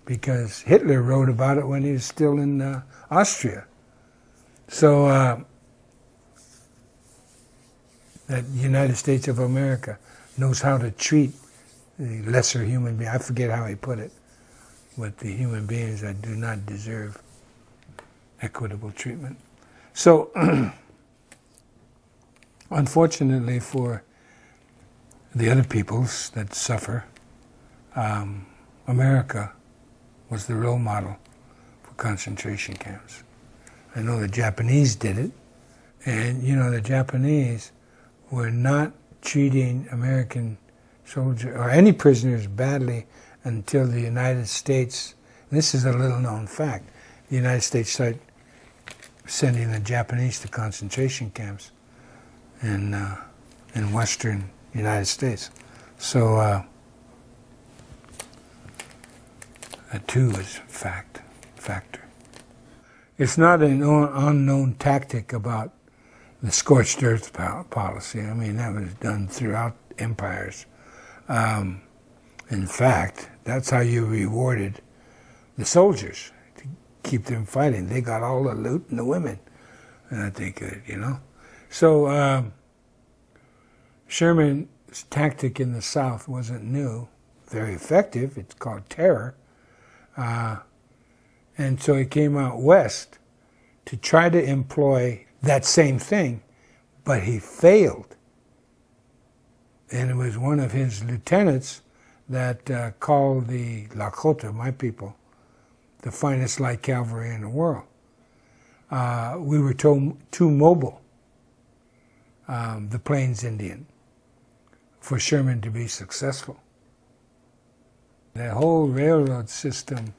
because Hitler wrote about it when he was still in Austria. So that United States of America knows how to treat the lesser human being. I forget how he put it, but the human beings that do not deserve equitable treatment. So, unfortunately for the other peoples that suffer, America was the role model for concentration camps. I know the Japanese did it, and you know the Japanese were not treating American soldiers or any prisoners badly until the United States, this is a little known fact, the United States started sending the Japanese to concentration camps in western United States. So that too is factor. It's not an unknown tactic about the scorched earth policy. I mean, that was done throughout empires. In fact, that's how you rewarded the soldiers, to keep them fighting. They got all the loot and the women that they could, you know. So Sherman's tactic in the South wasn't new, very effective. It's called terror. And so he came out west to try to employ that same thing, but he failed. And it was one of his lieutenants that called the Lakota, my people, the finest light cavalry in the world. We were too mobile, the Plains Indian, for Sherman to be successful. The whole railroad system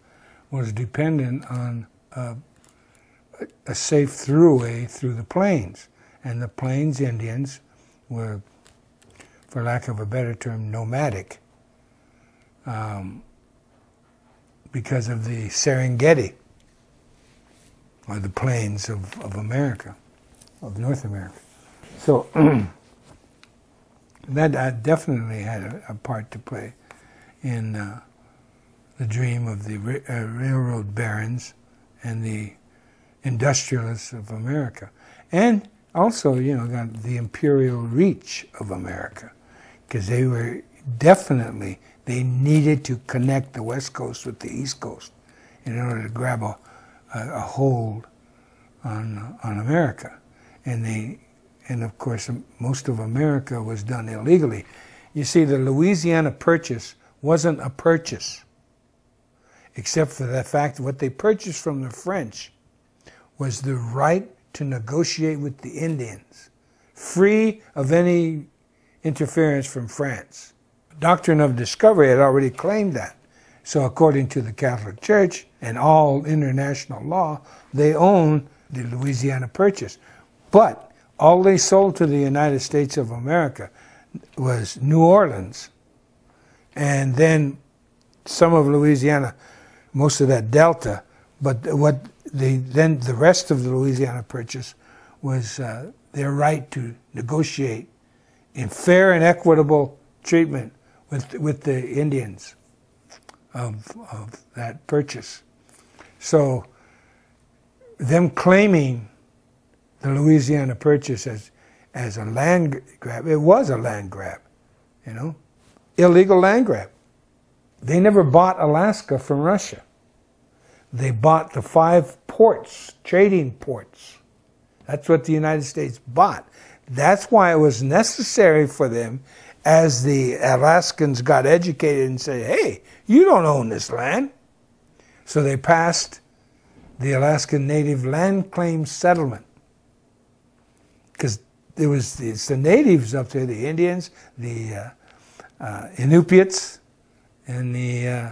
was dependent on a safe throughway through the plains. And the Plains Indians were, for lack of a better term, nomadic because of the Serengeti, or the plains of America, of North America. So that definitely had a part to play in the dream of the railroad barons and the industrialists of America. And also, you know, got the imperial reach of America, because they were definitely, they needed to connect the West Coast with the East Coast in order to grab a hold on America. And of course, most of America was done illegally. You see, the Louisiana Purchase wasn't a purchase, except for the fact that what they purchased from the French was the right to negotiate with the Indians, free of any interference from France. Doctrine of discovery had already claimed that. So according to the Catholic Church and all international law, they own the Louisiana Purchase. But all they sold to the United States of America was New Orleans, and then some of Louisiana, most of that Delta. But then the rest of the Louisiana Purchase was their right to negotiate in fair and equitable treatment with the Indians of that purchase. So them claiming the Louisiana Purchase as a land grab, it was a land grab, you know, illegal land grab. They never bought Alaska from Russia. They bought the 5 ports, trading ports. That's what the United States bought. That's why it was necessary for them, as the Alaskans got educated and said, hey, you don't own this land. So they passed the Alaskan Native Land Claim Settlement. Because it's the natives up there, the Indians, the Inupiats, and the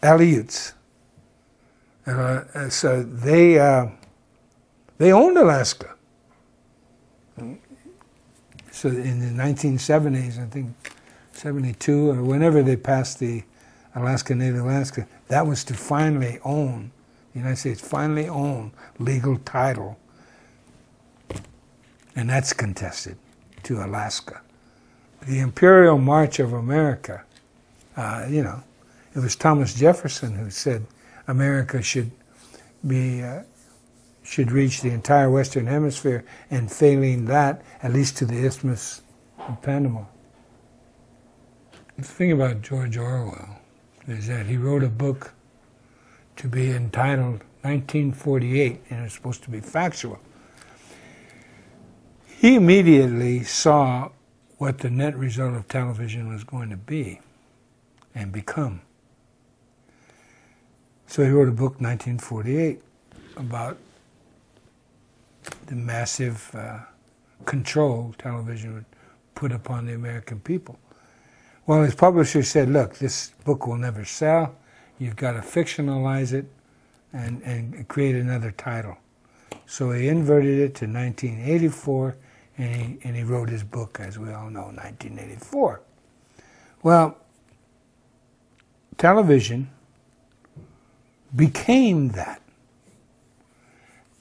Aleuts. So they owned Alaska. So in the 1970s, I think 72 or whenever they passed the Alaska Native Alaska, that was to finally own, the United States finally own legal title. And that's contested to Alaska. The Imperial March of America, you know, it was Thomas Jefferson who said America should reach the entire Western Hemisphere, and failing that, at least to the Isthmus of Panama. The thing about George Orwell is that he wrote a book to be entitled 1948, and it's supposed to be factual. He immediately saw what the net result of television was going to be and become. So he wrote a book, 1948, about the massive control television would put upon the American people. Well, his publisher said, look, this book will never sell. You've got to fictionalize it and create another title. So he inverted it to 1984, and he wrote his book, as we all know, 1984. Well, television became that,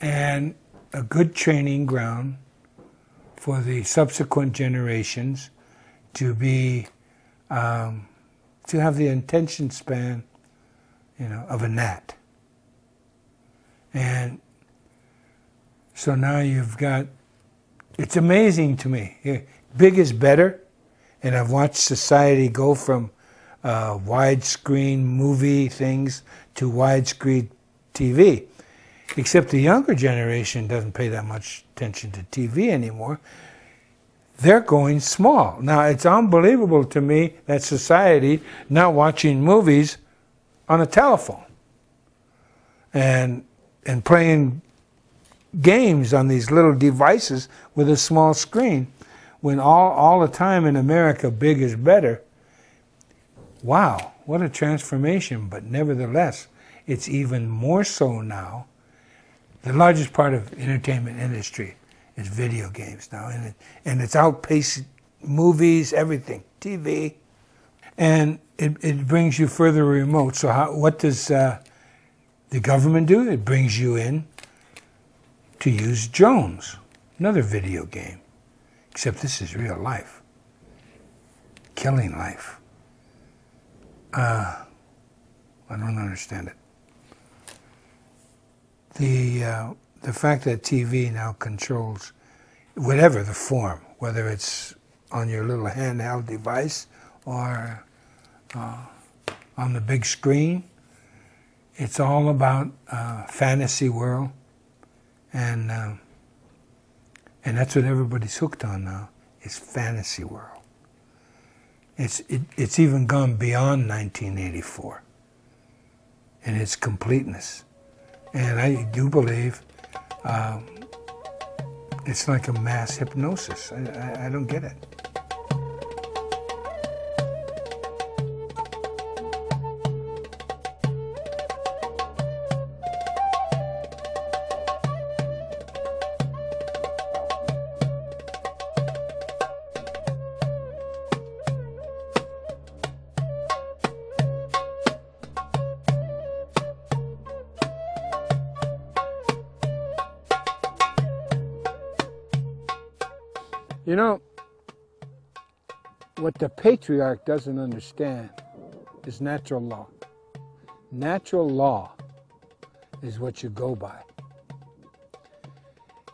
and a good training ground for the subsequent generations to be to have the attention span, you know, of a gnat. And so now you've got, it's amazing to me. Big is better, and I've watched society go from widescreen movie things to widescreen TV. Except the younger generation doesn't pay that much attention to TV anymore. They're going small. Now, it's unbelievable to me that society now watching movies on a telephone and playing games on these little devices with a small screen, when all the time in America, big is better. Wow, what a transformation. But nevertheless, it's even more so now. The largest part of the entertainment industry is video games now, and it's outpaced movies, everything, TV, and it brings you further remote. So what does the government do? It brings you in to use drones, another video game, except this is real life. killing life. I don't understand it. The fact that TV now controls whatever the form, whether it's on your little handheld device or on the big screen, it's all about fantasy world, and that's what everybody's hooked on now, is fantasy world. It's even gone beyond 1984 in its completeness. And I do believe it's like a mass hypnosis. I don't get it. You know, what the patriarch doesn't understand is natural law. Natural law is what you go by.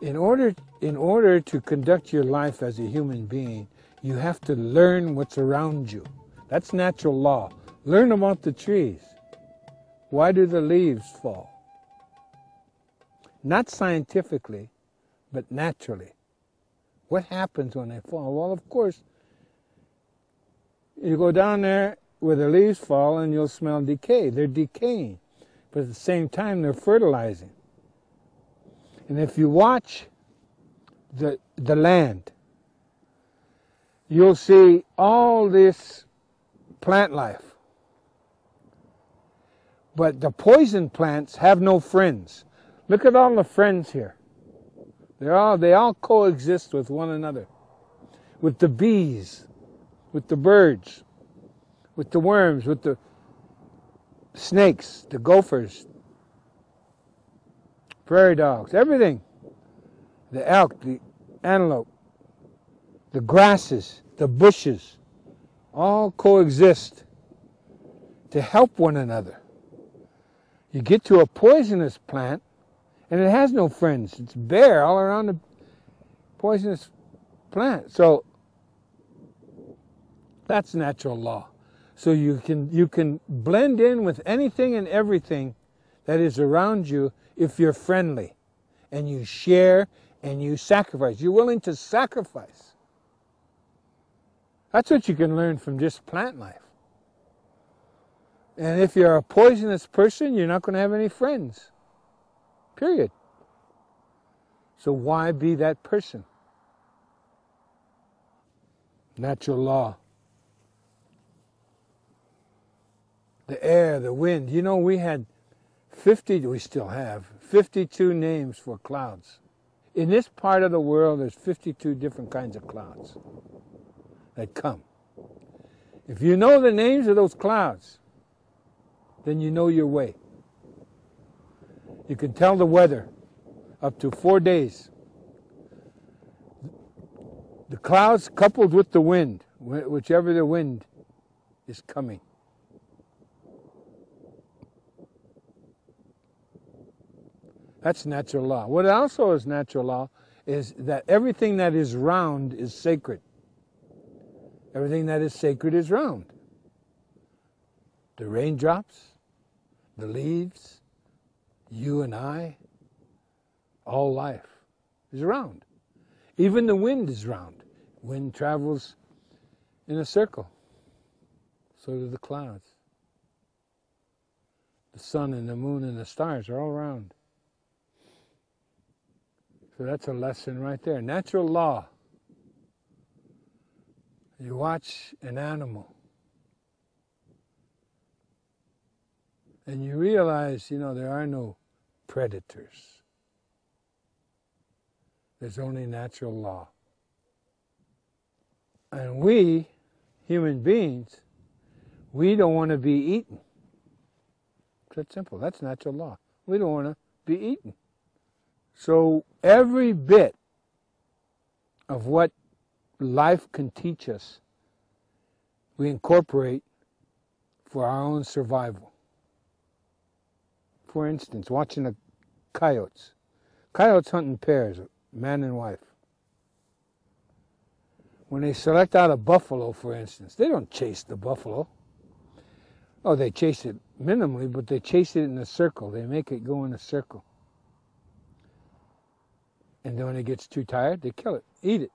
In order to conduct your life as a human being, you have to learn what's around you. That's natural law. Learn about the trees. Why do the leaves fall? Not scientifically, but naturally. What happens when they fall? Well, of course, you go down there where the leaves fall and you'll smell decay. They're decaying, but at the same time they're fertilizing. And if you watch the land, you'll see all this plant life. But the poison plants have no friends. Look at all the friends here. They all coexist with one another. With the bees, with the birds, with the worms, with the snakes, the gophers, prairie dogs, everything. The elk, the antelope, the grasses, the bushes, all coexist to help one another. You get to a poisonous plant, and it has no friends. It's bare all around the poisonous plant. So that's natural law. So you can blend in with anything and everything that is around you if you're friendly and you share and you sacrifice. You're willing to sacrifice. That's what you can learn from just plant life. And if you're a poisonous person, you're not going to have any friends. Period. So why be that person? Natural law. The air, the wind. You know, we still have 52 names for clouds. In this part of the world, there's 52 different kinds of clouds that come. If you know the names of those clouds, then you know your way. You can tell the weather up to 4 days. The clouds coupled with the wind, whichever the wind is coming. That's natural law. What also is natural law is that everything that is round is sacred. Everything that is sacred is round. The raindrops, the leaves, you and I, all life is round. Even the wind is round. Wind travels in a circle. So do the clouds. The sun and the moon and the stars are all round. So that's a lesson right there. Natural law. You watch an animal and you realize, there are no predators. There's only natural law. And we, human beings, we don't want to be eaten. It's that simple. That's natural law. We don't want to be eaten. So every bit of what life can teach us we incorporate for our own survival. For instance, watching the coyotes. Coyotes hunt in pairs, man and wife. When they select out a buffalo, for instance, they don't chase the buffalo. Oh, they chase it minimally, but they chase it in a circle. They make it go in a circle. And then when it gets too tired, they kill it, eat it.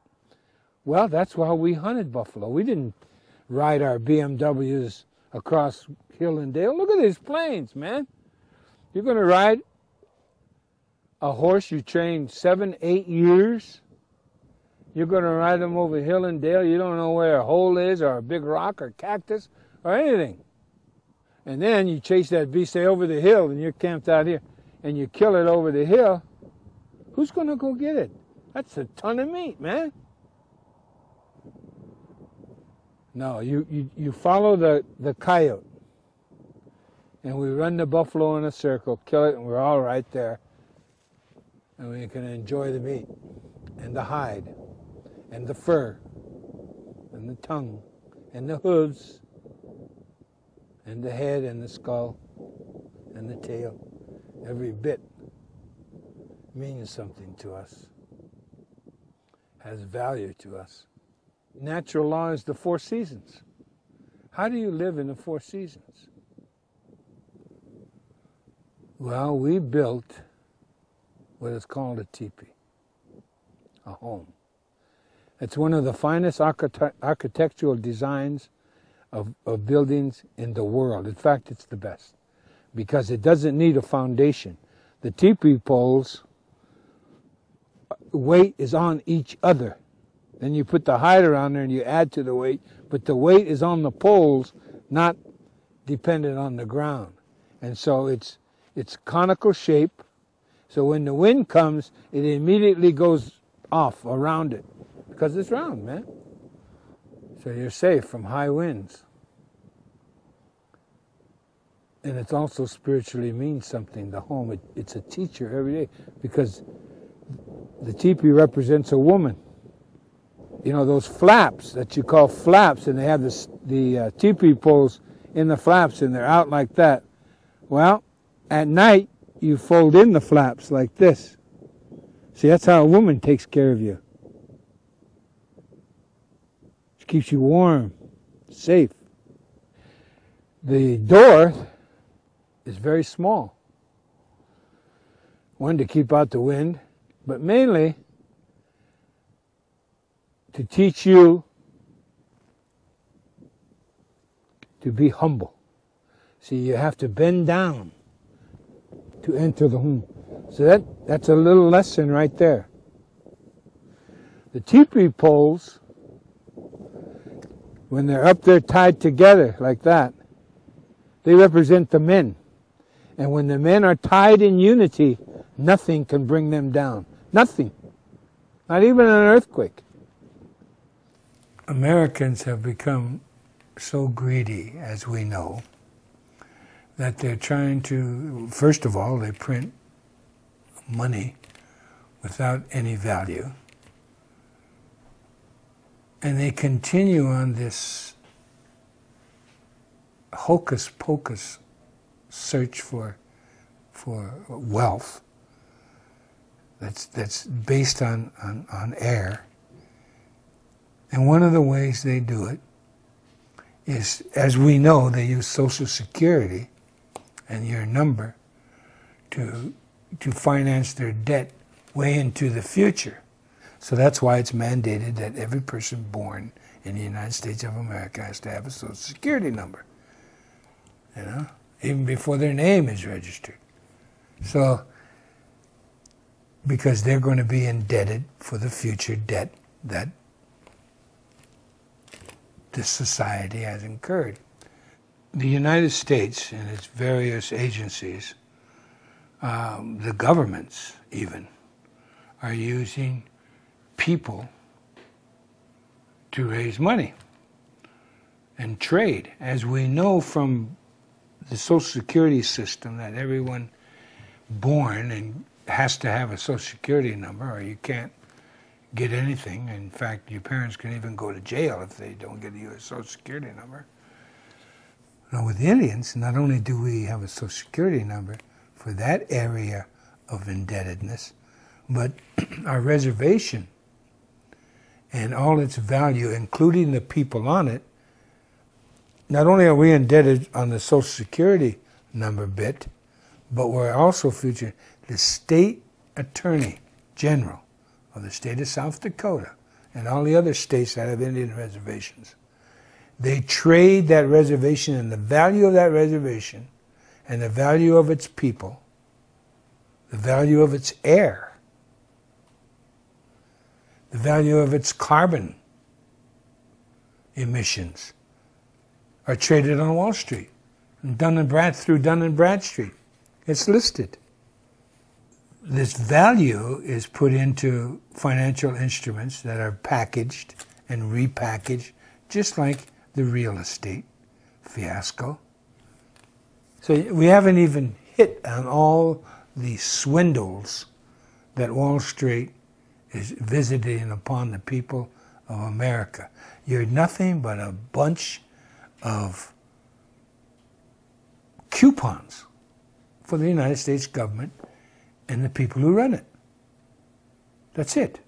Well, that's how we hunted buffalo. We didn't ride our BMWs across hill and dale. Look at these plains, man. You're going to ride a horse you trained 7, 8 years. You're going to ride them over hill and dale. You don't know where a hole is or a big rock or cactus or anything. And then you chase that beast over the hill and you're camped out here and you kill it over the hill. Who's going to go get it? That's a ton of meat, man. No, you follow the coyote. And we run the buffalo in a circle, kill it, and we're all right there. And we can enjoy the meat and the hide and the fur and the tongue and the hooves and the head and the skull and the tail. Every bit means something to us, has value to us. Natural law is the 4 seasons. How do you live in the 4 seasons? Well, we built what is called a teepee, a home. It's one of the finest architectural designs of buildings in the world. In fact, it's the best because it doesn't need a foundation. The teepee poles, weight is on each other. Then you put the hide around there and you add to the weight, but the weight is on the poles, not dependent on the ground. And so it's conical shape, so when the wind comes, it immediately goes off around it, because it's round, man. So you're safe from high winds. And it also spiritually means something, the home. It's a teacher every day, because the teepee represents a woman. You know, those flaps that you call flaps, and they have the teepee poles in the flaps, and they're out like that. Well, at night, you fold in the flaps like this. See, that's how a woman takes care of you. She keeps you warm, safe. The door is very small. One, to keep out the wind, but mainly to teach you to be humble. See, you have to bend down to enter the home. So that's a little lesson right there. The teepee poles, when they're up there tied together like that, they represent the men. And when the men are tied in unity, nothing can bring them down. Nothing. Not even an earthquake. Americans have become so greedy, as we know, that they're trying to, first of all, they print money without any value. And they continue on this hocus-pocus search for wealth that's based on air. And one of the ways they do it is, as we know, they use Social Security and your number to finance their debt way into the future. So that's why it's mandated that every person born in the United States of America has to have a Social Security number, you know, even before their name is registered. So, because they're going to be indebted for the future debt that this society has incurred. The United States and its various agencies, the governments even, are using people to raise money and trade. As we know from the Social Security system, that everyone born and has to have a Social Security number, or you can't get anything. In fact, your parents can even go to jail if they don't get you a Social Security number. Now with Indians, not only do we have a Social Security number for that area of indebtedness, but our reservation and all its value, including the people on it, not only are we indebted on the Social Security number bit, but we're also featuring the state attorney general of the state of South Dakota and all the other states that have Indian reservations. They trade that reservation and the value of that reservation and the value of its people, the value of its air, the value of its carbon emissions are traded on Wall Street, through Dun & Bradstreet. It's listed. This value is put into financial instruments that are packaged and repackaged, just like the real estate fiasco. So we haven't even hit on all the swindles that Wall Street is visiting upon the people of America. You're nothing but a bunch of coupons for the United States government and the people who run it. That's it.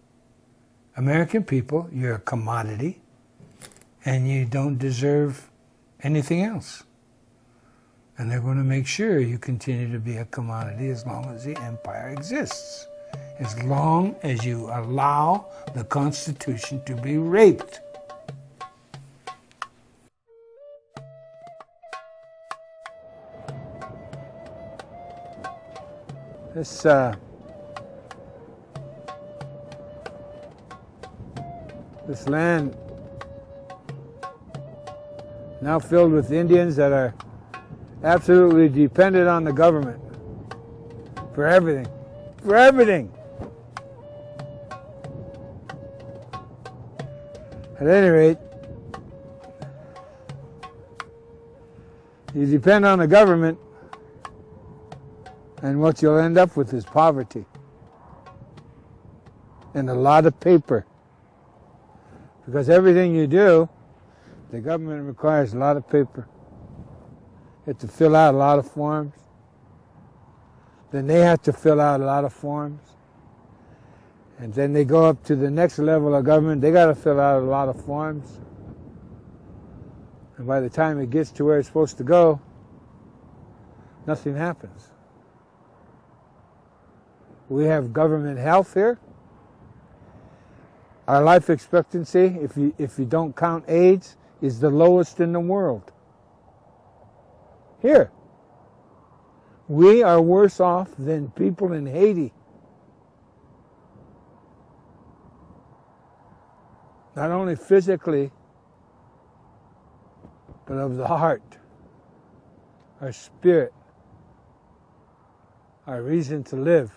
American people, you're a commodity and you don't deserve anything else. And they're going to make sure you continue to be a commodity as long as the empire exists. As long as you allow the Constitution to be raped. This land now filled with Indians that are absolutely dependent on the government for everything. For everything. At any rate, you depend on the government, and what you'll end up with is poverty and a lot of paper. Because everything you do, the government requires a lot of paper. You have to fill out a lot of forms. Then they have to fill out a lot of forms. And then they go up to the next level of government, they got to fill out a lot of forms. And by the time it gets to where it's supposed to go, nothing happens. We have government health here. Our life expectancy, if you don't count AIDS, is the lowest in the world. Here. We are worse off than people in Haiti. Not only physically, but of the heart, our spirit, our reason to live.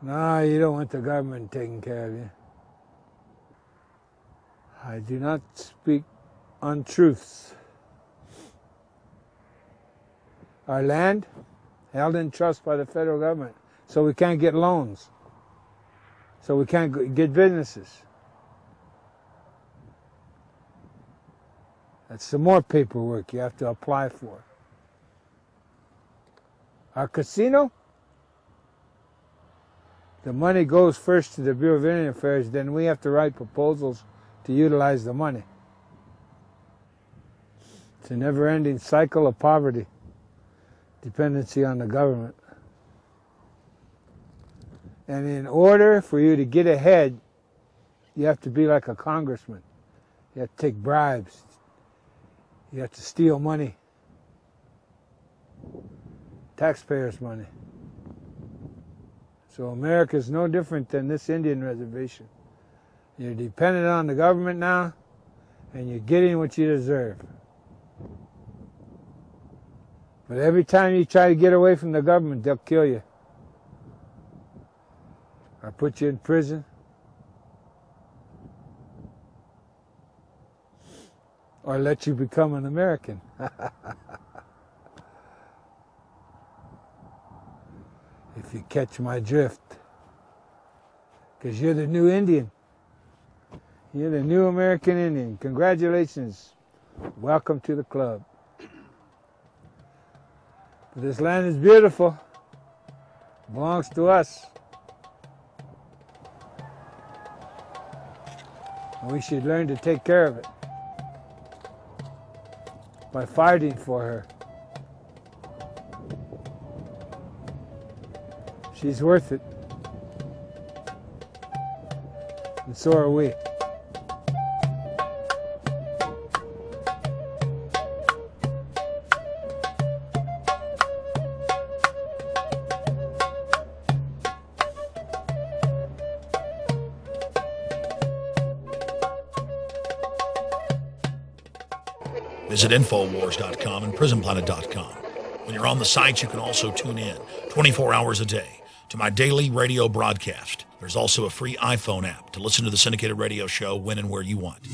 No, you don't want the government taking care of you. I do not speak untruths. Our land held in trust by the federal government, so we can't get loans, so we can't get businesses. That's some more paperwork you have to apply for. Our casino, the money goes first to the Bureau of Indian Affairs, then we have to write proposals to utilize the money. It's a never-ending cycle of poverty, dependency on the government. And in order for you to get ahead, you have to be like a congressman. You have to take bribes. You have to steal money. Taxpayers' money. So America is no different than this Indian reservation. You're dependent on the government now, and you're getting what you deserve. But every time you try to get away from the government, they'll kill you. Or put you in prison. Or let you become an American. if you catch my drift. Because you're the new Indian. You're the new American Indian. Congratulations. Welcome to the club. This land is beautiful. It belongs to us. And we should learn to take care of it by fighting for her. She's worth it. And so are we. Visit Infowars.com and PrisonPlanet.com. When you're on the sites, you can also tune in 24 hours a day to my daily radio broadcast. There's also a free iPhone app to listen to the syndicated radio show when and where you want.